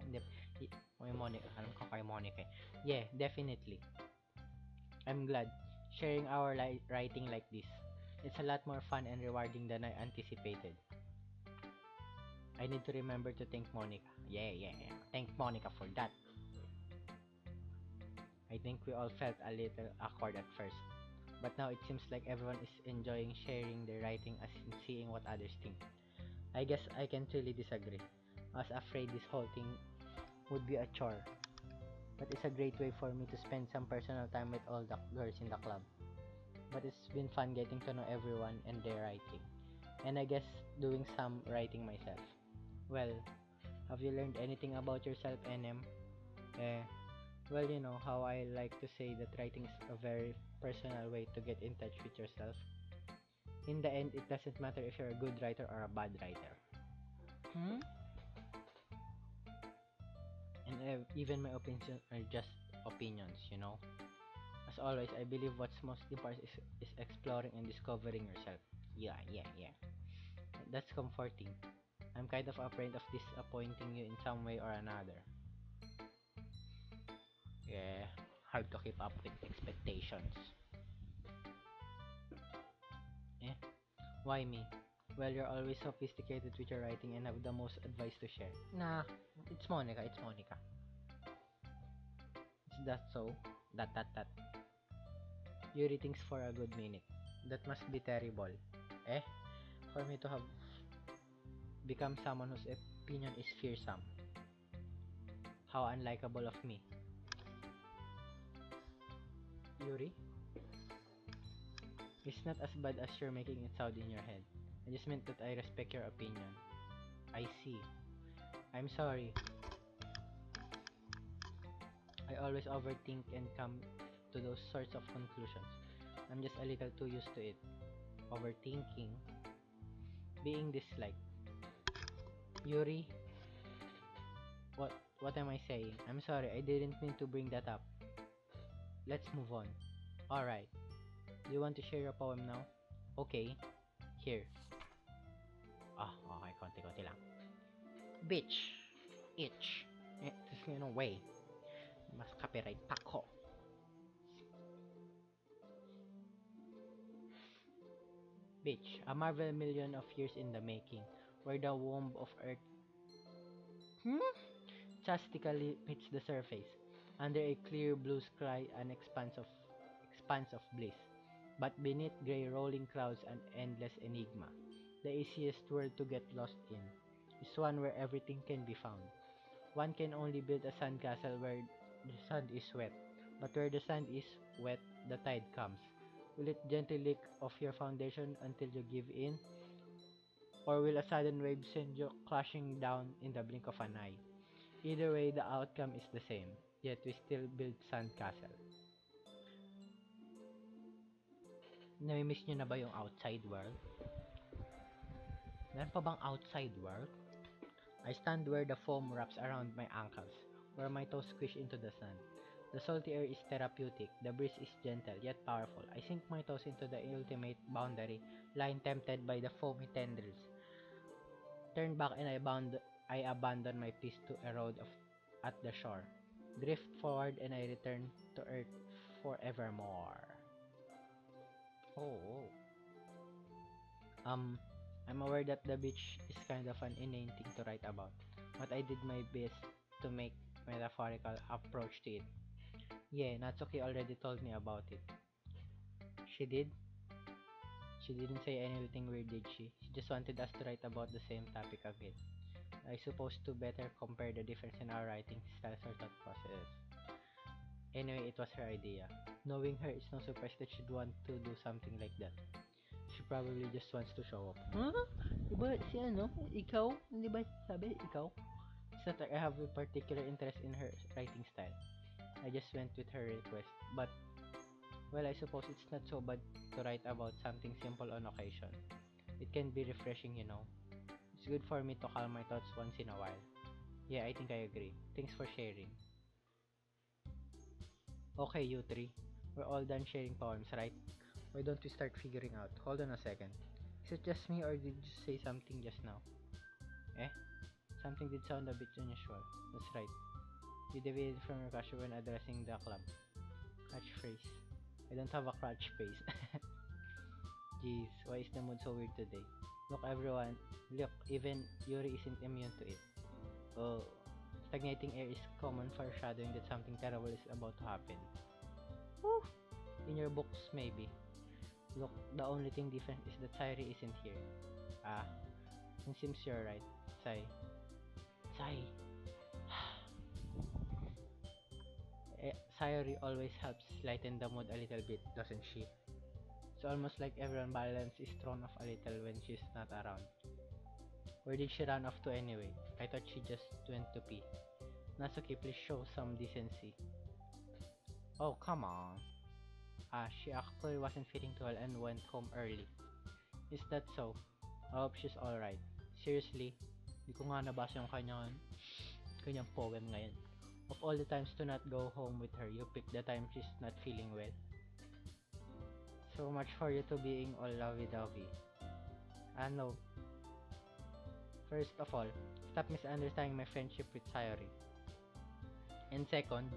Hindi, kay Monica, alam ko kay Monica. Yeah, definitely. I'm glad. Sharing our writing like this. It's a lot more fun and rewarding than I anticipated. I need to remember to thank Monica. Yeah. Thank Monica for that. I think we all felt a little awkward at first. But now it seems like everyone is enjoying sharing their writing as in seeing what others think. I guess I can't really disagree. I was afraid this whole thing would be a chore. But it's a great way for me to spend some personal time with all the girls in the club. But it's been fun getting to know everyone and their writing. And I guess doing some writing myself. Well, have you learned anything about yourself, NM? Well, you know how I like to say that writing is a very personal way to get in touch with yourself. In the end, it doesn't matter if you're a good writer or a bad writer. And even my opinions are just opinions, you know? As always, I believe what's most important is exploring and discovering yourself. Yeah. That's comforting. I'm kind of afraid of disappointing you in some way or another. Yeah, hard to keep up with expectations. Eh, why me? Well, you're always sophisticated with your writing and have the most advice to share. Nah, it's Monica. Is that so? That. Yuri thinks for a good minute. That must be terrible. For me to have become someone whose opinion is fearsome. How unlikable of me. Yuri? It's not as bad as you're making it sound in your head. I just meant that I respect your opinion. I see. I'm sorry. I always overthink and come to those sorts of conclusions. I'm just a little too used to it. Overthinking. Being disliked. Yuri? what am I saying? I'm sorry, I didn't mean to bring that up. Let's move on. Alright, do you want to share your poem now? Okay, here. Okay, konti-konti lang. Bitch, itch. Just way. Mas copyright ako. Bitch, a marvel million of years in the making, where the womb of Earth chastically meets the surface, under a clear blue sky, an expanse of bliss. But beneath grey rolling clouds, an endless enigma. The easiest world to get lost in is one where everything can be found. One can only build a sandcastle where the sand is wet, but where the sand is wet, the tide comes. Will it gently lick off your foundation until you give in? Or will a sudden wave send you crashing down in the blink of an eye? Either way, the outcome is the same, yet we still build sandcastle. Nami-miss nyo na ba yung outside world? Meron pa bang outside world? I stand where the foam wraps around my ankles, where my toes squish into the sand. The salty air is therapeutic, the breeze is gentle yet powerful. I sink my toes into the ultimate boundary line, tempted by the foamy tendrils. Turn back and I abandon my piece to erode at the shore. Drift forward and I return to earth forevermore. Oh. I'm aware that the beach is kind of an inane thing to write about, but I did my best to make metaphorical approach to it. Yeah, Natsuki already told me about it. She did? She didn't say anything weird, did she? She just wanted us to write about the same topic again. I suppose to better compare the difference in our writing styles or thought processes. Anyway, it was her idea. Knowing her, it's no surprise that she'd want to do something like that. She probably just wants to show up. Huh? Diba si ikaw? Diba sabi, ikaw? It's not like I have a particular interest in her writing style. I just went with her request. But, well, I suppose it's not so bad to write about something simple on occasion. It can be refreshing, It's good for me to calm my thoughts once in a while. Yeah, I think I agree. Thanks for sharing. Okay, you three. We're all done sharing poems, right? Why don't we start figuring out? Hold on a second. Is it just me or did you say something just now? Eh? Something did sound a bit unusual. That's right. You deviated from your casual when addressing the club. Catchphrase. I don't have a catchphrase. Jeez, why is the mood so weird today? Look everyone, look, even Yuri isn't immune to it. Oh, stagnating air is common foreshadowing that something terrible is about to happen. Woo! In your books, maybe. Look, the only thing different is that Sairi isn't here. Ah, it seems you're right. Sayori always helps lighten the mood a little bit, doesn't she? It's almost like everyone's balance is thrown off a little when she's not around. Where did she run off to anyway? I thought she just went to pee. Natsuki, please show some decency. Oh, come on. She actually wasn't feeling too well and went home early. Is that so? I hope she's alright. Seriously, di ko nga nabasa yung kanyang poem ngayon. Of all the times to not go home with her, you pick the time she's not feeling well. So much for you to being all lovey-dovey. No. First of all, stop misunderstanding my friendship with Sayori. And second,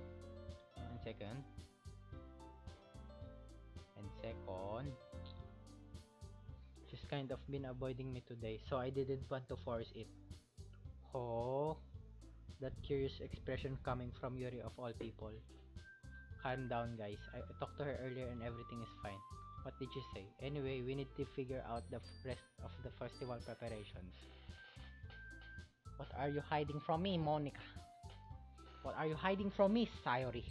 she's kind of been avoiding me today, so I didn't want to force it. Oh, that curious expression coming from Yuri of all people. Calm down, guys. I talked to her earlier and everything is fine. What did you say? Anyway, we need to figure out the rest of the festival preparations. What are you hiding from me, Monica? What are you hiding from me, Sayori?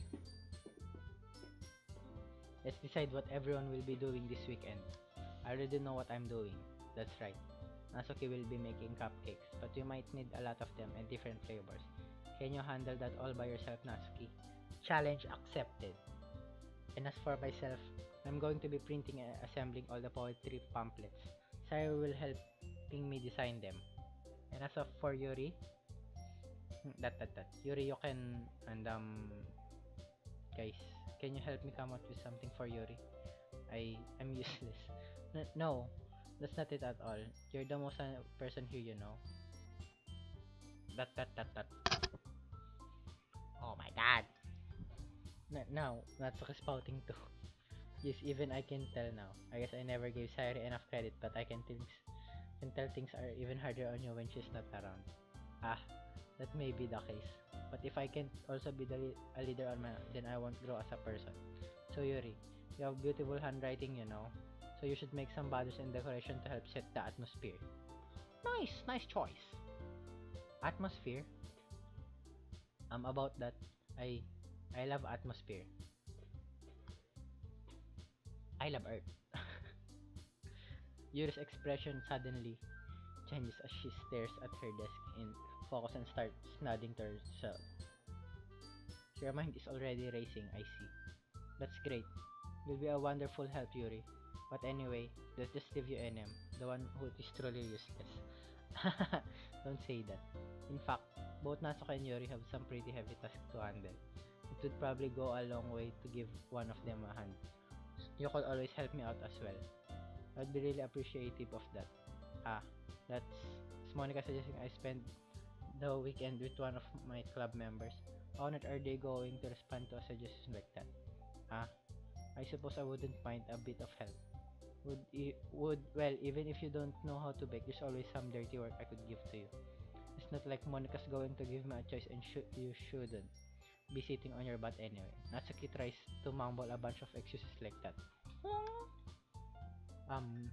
Let's decide what everyone will be doing this weekend. I already know what I'm doing. That's right. Natsuki will be making cupcakes, but we might need a lot of them and different flavors. Can you handle that all by yourself, Natsuki? Challenge accepted. And as for myself, I'm going to be printing and assembling all the poetry pamphlets. Sayori will helping me design them. And as of for Yuri, That. Yuri, you can, and guys, can you help me come up with something for Yuri? I'm useless. No, that's not it at all. You're the most person here, you know. That. Oh my god. Now, that's spouting too. Yes, even I can tell now. I guess I never gave Sayuri enough credit, but I can tell things are even harder on you when she's not around. Ah, that may be the case. But if I can also be a leader on my own, then I won't grow as a person. So Yuri, you have beautiful handwriting, you know. So you should make some banners and decoration to help set the atmosphere. Nice choice. Atmosphere. About that, I I love atmosphere. I love Earth. Yuri's expression suddenly changes as she stares at her desk in focus and starts nodding to herself. Your mind is already racing, I see. That's great. You'll be a wonderful help, Yuri. But anyway, let's just leave you NM, the one who is truly useless. Don't say that. In fact, both Nasuka and Yuri have some pretty heavy tasks to handle. It would probably go a long way to give one of them a hand. You could always help me out as well. I'd be really appreciative of that. Ah, that's Monica suggesting I spend the weekend with one of my club members. How on earth are they going to respond to a suggestion like that? Ah, I suppose I wouldn't mind a bit of help. Well, even if you don't know how to bake, there's always some dirty work I could give to you. It's not like Monica's going to give me a choice and you shouldn't be sitting on your butt anyway. Natsuki tries to mumble a bunch of excuses like that. Um,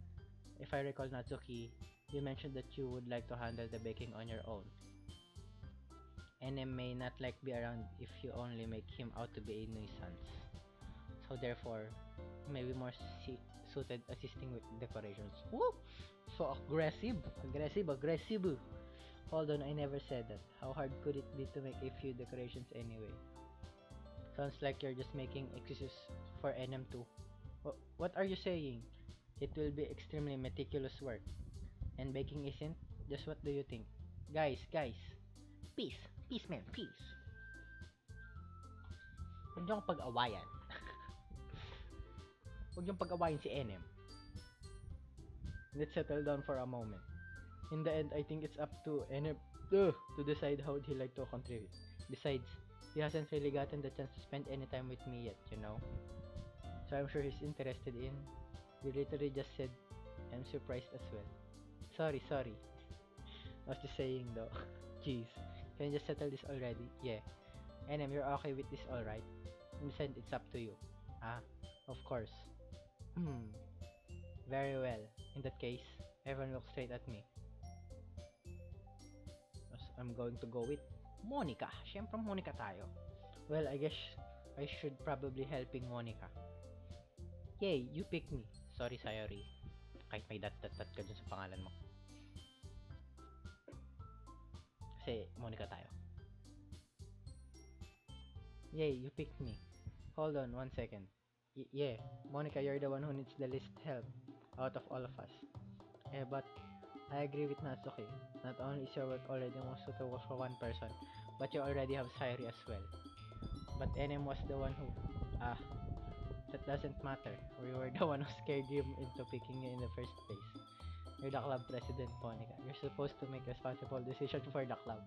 if I recall, Natsuki, you mentioned that you would like to handle the baking on your own. NM may not like be around if you only make him out to be a nuisance. So therefore, he may be more suited assisting with decorations. Woo! So aggressive. Hold on, I never said that. How hard could it be to make a few decorations anyway? Sounds like you're just making excuses for NM2. What are you saying? It will be extremely meticulous work. And baking isn't? Just what do you think? Guys. Peace. Peace, man. Peace. Huwag niyo akong pag-awayan. Huwag niyong pag-awayan si NM. Let's settle down for a moment. In the end, I think it's up to NM to decide how he'd like to contribute. Besides, he hasn't really gotten the chance to spend any time with me yet, you know? So I'm sure he's interested in. You literally just said, I'm surprised as well. Sorry. I was just saying though. Jeez. Can you just settle this already? Yeah. NM, you're okay with this alright? In the end, it's up to you. Ah, of course. Very well. In that case, everyone look straight at me. I'm going to go with Monica. Siyempre Monica tayo. Well, I guess I should probably helping Monica. Yay, you pick me. Sorry, Sayori. Kahit may dat ka dun sa pangalan mo. Kasi Monica tayo. Yay, you picked me. Hold on, 1 second. Yeah, Monica, you're the one who needs the least help out of all of us. But I agree with Natsuki. Not only is your work already most suitable for one person, but you already have Sayori as well. But NM was the one who... that doesn't matter. We were the one who scared him into picking you in the first place. You're the club president, Monica. You're supposed to make responsible decisions for the club.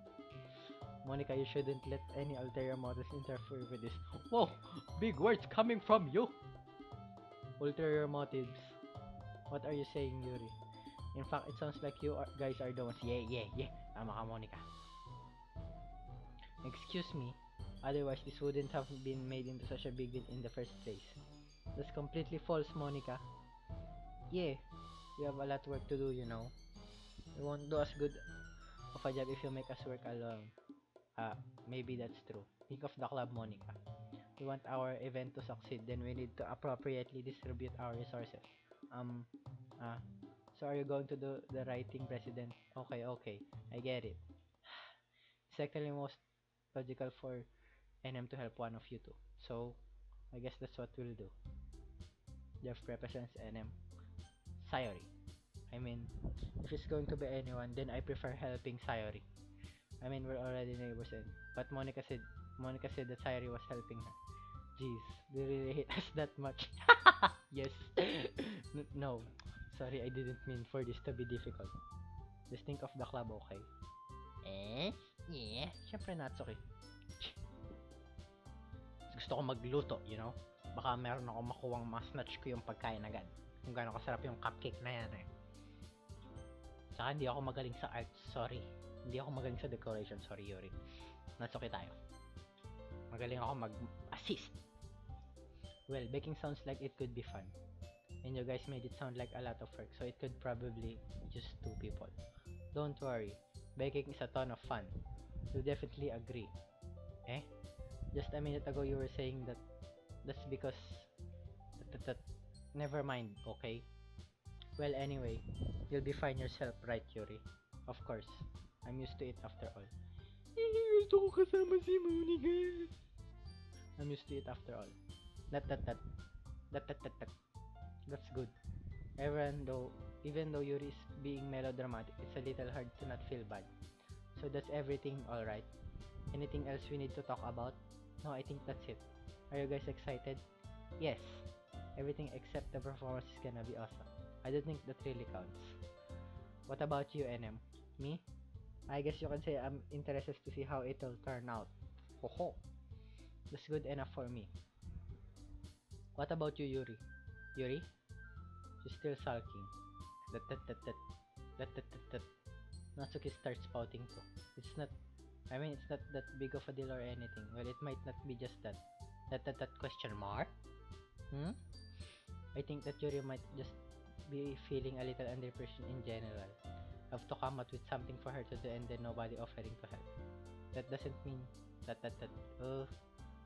Monica, you shouldn't let any ulterior motives interfere with this. Whoa! Big words coming from you! Ulterior motives. What are you saying, Yuri? In fact, it sounds like you guys are the ones. Yeah. Tama ka, Monica. Excuse me. Otherwise, this wouldn't have been made into such a big deal in the first place. That's completely false, Monica. Yeah, we have a lot of work to do, you know. We won't do as good of a job if you make us work alone. Maybe that's true. Think of the club, Monica. We want our event to succeed, then we need to appropriately distribute our resources. So are you going to do the writing, President? Okay, I get it. It's actually most logical for NM to help one of you two. So, I guess that's what we'll do. Jeff represents NM. Sayori. I mean, if it's going to be anyone, then I prefer helping Sayori. I mean, we're already neighbors, but Monica said that Sayuri was helping her. Jeez, they really hate us that much. Yes. No, sorry, I didn't mean for this to be difficult. Just think of the club, okay? Eh? Yeah. Siyempre, Natsuki. Gusto ko magluto, you know? Baka meron ako makuwang mas-snatch ko yung pagkain agad. Kung gaano kasarap yung cupcake na yan eh. Saka hindi ako magaling sa art, sorry. Hindi ako magaling sa decoration, sorry Yuri. Natsuki tayo. Magaling ako mag-assist. Well, baking sounds like it could be fun. And you guys made it sound like a lot of work, so it could probably just 2 people. Don't worry, baking is a ton of fun. You'll definitely agree. Eh? Just a minute ago you were saying that's because never mind, okay? Well, anyway, you'll be fine yourself, right, Yuri? Of course. I'm used to it after all. Gusto ko kasama si Monica. I'm used to it after all. That. That's good. Even though Yuri is being melodramatic, it's a little hard to not feel bad. So that's everything, alright? Anything else we need to talk about? No, I think that's it. Are you guys excited? Yes. Everything except the performance is gonna be awesome. I don't think that really counts. What about you, NM? Me? I guess you can say I'm interested to see how it'll turn out. Ho. That's good enough for me. What about you, Yuri? Yuri? She's still sulking. That. Natsuki starts spouting too. It's not that big of a deal or anything. Well, it might not be just that. That question mark? I think that Yuri might just be feeling a little under pressure in general. Have to come up with something for her to do and then nobody offering to help. That doesn't mean that.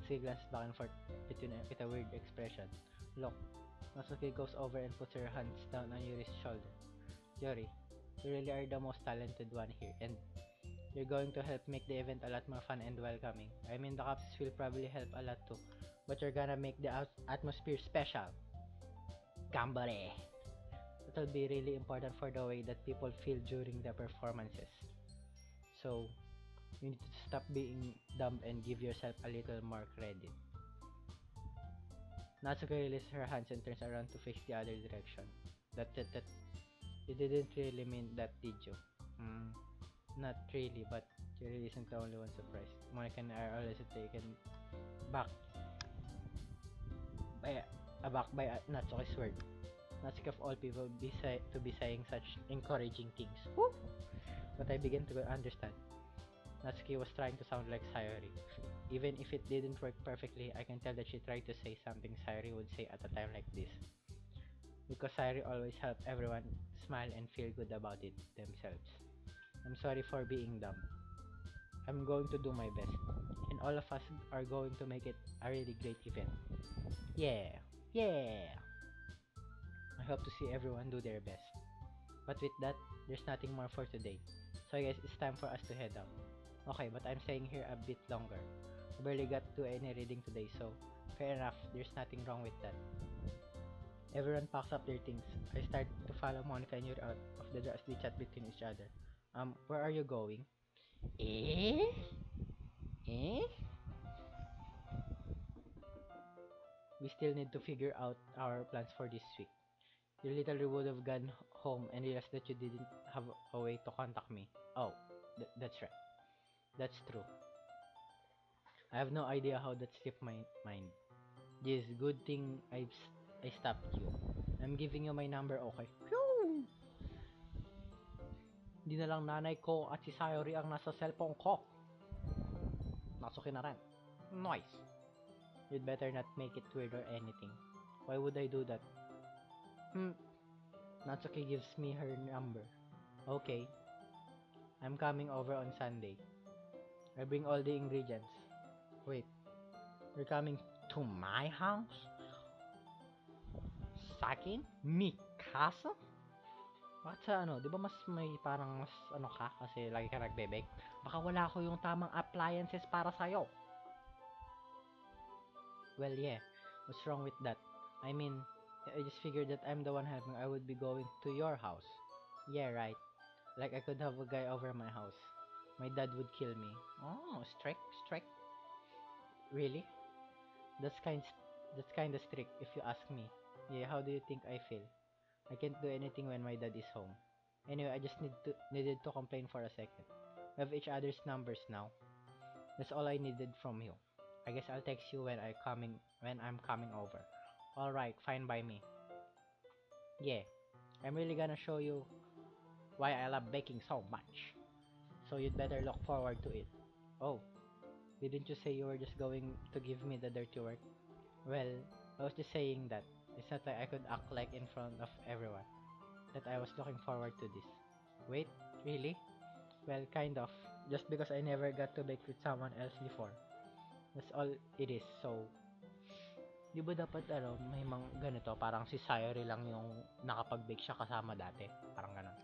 She glances back and forth with a weird expression. Look, Natsuki goes over and puts her hands down on Yuri's shoulder. Yuri, you really are the most talented one here, and you're going to help make the event a lot more fun and welcoming. I mean, the cups will probably help a lot too, but you're gonna make the atmosphere special. Gambare! It'll be really important for the way that people feel during the performances. So, you need to stop being dumb and give yourself a little more credit. Natsuki releases her hands and turns around to face the other direction. That. You didn't really mean that, did you? Not really, but Yuri isn't the only one surprised. Monica and I are always taken back by Natsuki's word. Natsuki of all people to be saying such encouraging things. Woo! But I begin to understand. Natsuki was trying to sound like Sayuri. Even if it didn't work perfectly, I can tell that she tried to say something Sayuri would say at a time like this. Because Sayuri always helped everyone smile and feel good about it themselves. I'm sorry for being dumb. I'm going to do my best. And all of us are going to make it a really great event. Yeah! I hope to see everyone do their best. But with that, there's nothing more for today. So I guess it's time for us to head out. Okay, but I'm staying here a bit longer. I barely got to any reading today, so fair enough, there's nothing wrong with that. Everyone packs up their things. I start to follow Monica and Yuri out of the door as they chat between each other. Where are you going? Eh? We still need to figure out our plans for this week. You literally would have gone home and realized that you didn't have a way to contact me. Oh, that's right. That's true. I have no idea how that slipped my mind. This good thing I stopped you. I'm giving you my number, okay? Phew! Di na lang nanay ko at si Sayori ang nasa cellphone ko. Natsuki na rin. Nice. You'd better not make it weird or anything. Why would I do that? Natsuki gives me her number. Okay. I'm coming over on Sunday. I bring all the ingredients. Wait. You're coming to my house? Sa akin? Mikasa? Bakit sa di ba mas may parang mas ka kasi lagi ka nagbe-bake? Baka wala ko yung tamang appliances para sa'yo. Well, yeah. What's wrong with that? I mean, I just figured that I'm the one helping. I would be going to your house. Yeah, right. Like I could have a guy over my house. My dad would kill me. Oh, strike. Really? That's kind that's kind of strict if you ask me. Yeah, how do you think I feel? I can't do anything when my dad is home. Anyway, I just needed to complain for a second. We have each other's numbers now. That's all I needed from you. I guess I'll text you when I'm coming over. All right, fine by me. Yeah, I'm really gonna show you why I love baking so much. So you'd better look forward to it. Oh, didn't you say you were just going to give me the dirty work? Well, I was just saying that. It's not like I could act like in front of everyone that I was looking forward to this. Wait, really? Well, kind of. Just because I never got to bake with someone else before. That's all it is. So, di ba dapat may mga ganito, parang si Sayori lang yung nakapag-bake siya kasama dati. Parang ganon.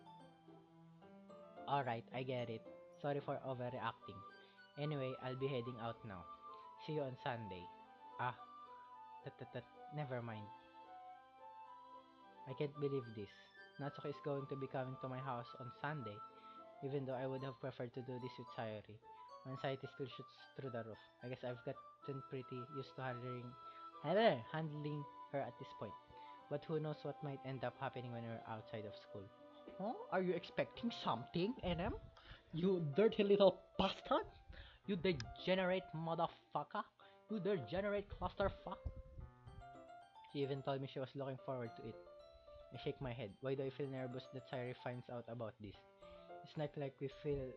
Alright, I get it. Sorry for overreacting. Anyway, I'll be heading out now. See you on Sunday. Ah, never mind. I can't believe this. Natsuki is going to be coming to my house on Sunday, even though I would have preferred to do this with Sayori. My anxiety still shoots through the roof. I guess I've gotten pretty used to handling her at this point. But who knows what might end up happening when we're outside of school. Oh, are you expecting something, NM? You dirty little bastard? You degenerate motherfucker? You degenerate clusterfuck? She even told me she was looking forward to it. I shake my head. Why do I feel nervous that Sayori finds out about this? It's not like we feel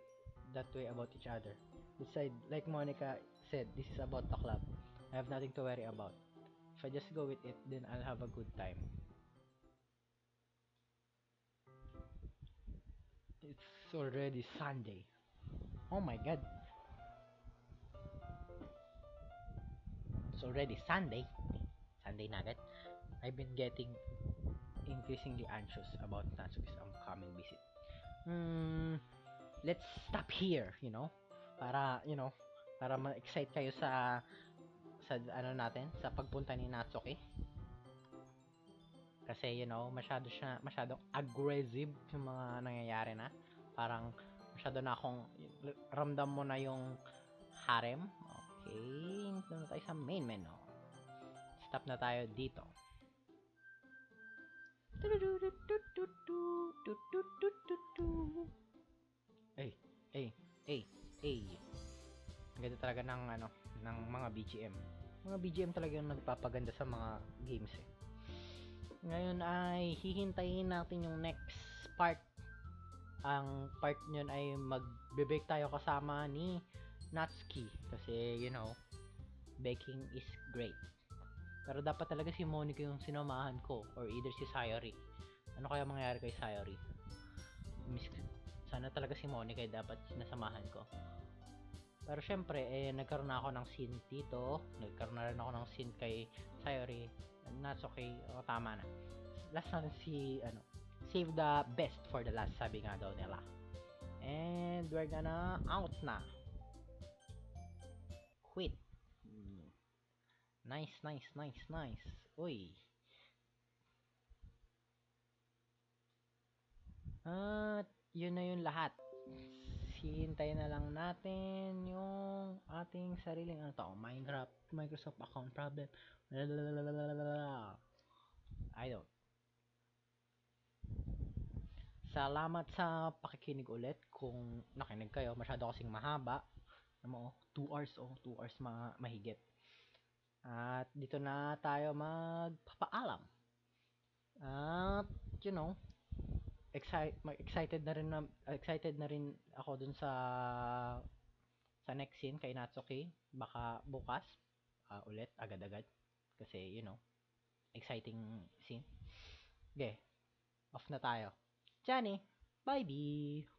that way about each other. Besides, like Monica said, this is about the club. I have nothing to worry about. If I just go with it, then I'll have a good time. It's already Sunday. Oh my god. It's already Sunday. Sunday na agad. I've been getting increasingly anxious about Natsuki's upcoming visit. Let's stop here, para ma-excite kayo sa natin, sa pagpunta ni Natsuki. Kasi, masyadong aggressive yung mga nangyayari na. Parang, masyado na akong, ramdam mo na yung harem. Okay, doon na tayo sa main menu. Stop na tayo dito. Ay. Ang ganda talaga ng mga BGM. Mga BGM talaga yung nagpapaganda sa mga games eh. Ngayon ay hihintayin natin yung next part. Ang part nyon ay magbe-bake tayo kasama ni Natsuki. Kasi, baking is great. Pero dapat talaga si Monica yung sinamahan ko. Or either si Sayori. Ano kaya mangyayari kay Sayori? Sana talaga si Monica dapat sinasamahan ko. Pero syempre, nagkaroon na ako ng scene dito. Nagkaroon na rin ako ng scene kay Sayori. Natsuki, tama na. Last natin save the best for the last, sabi nga daw nila. And we're gonna out na. Quit. Nice. Uy. At yun na yung lahat. Hintayin na lang natin yung ating sariling Microsoft account problem. I don't. Salamat sa pakikinig ulit. Kung nakinig kayo, masyado kasing mahaba. 2 hours 2 hours mahigit. At dito na tayo magpapaalam. At excited na rin ako dun sa next scene kay Natsuki. Baka bukas ulit agad-agad kasi exciting scene. Okay, off na tayo. Johnny, bye bye.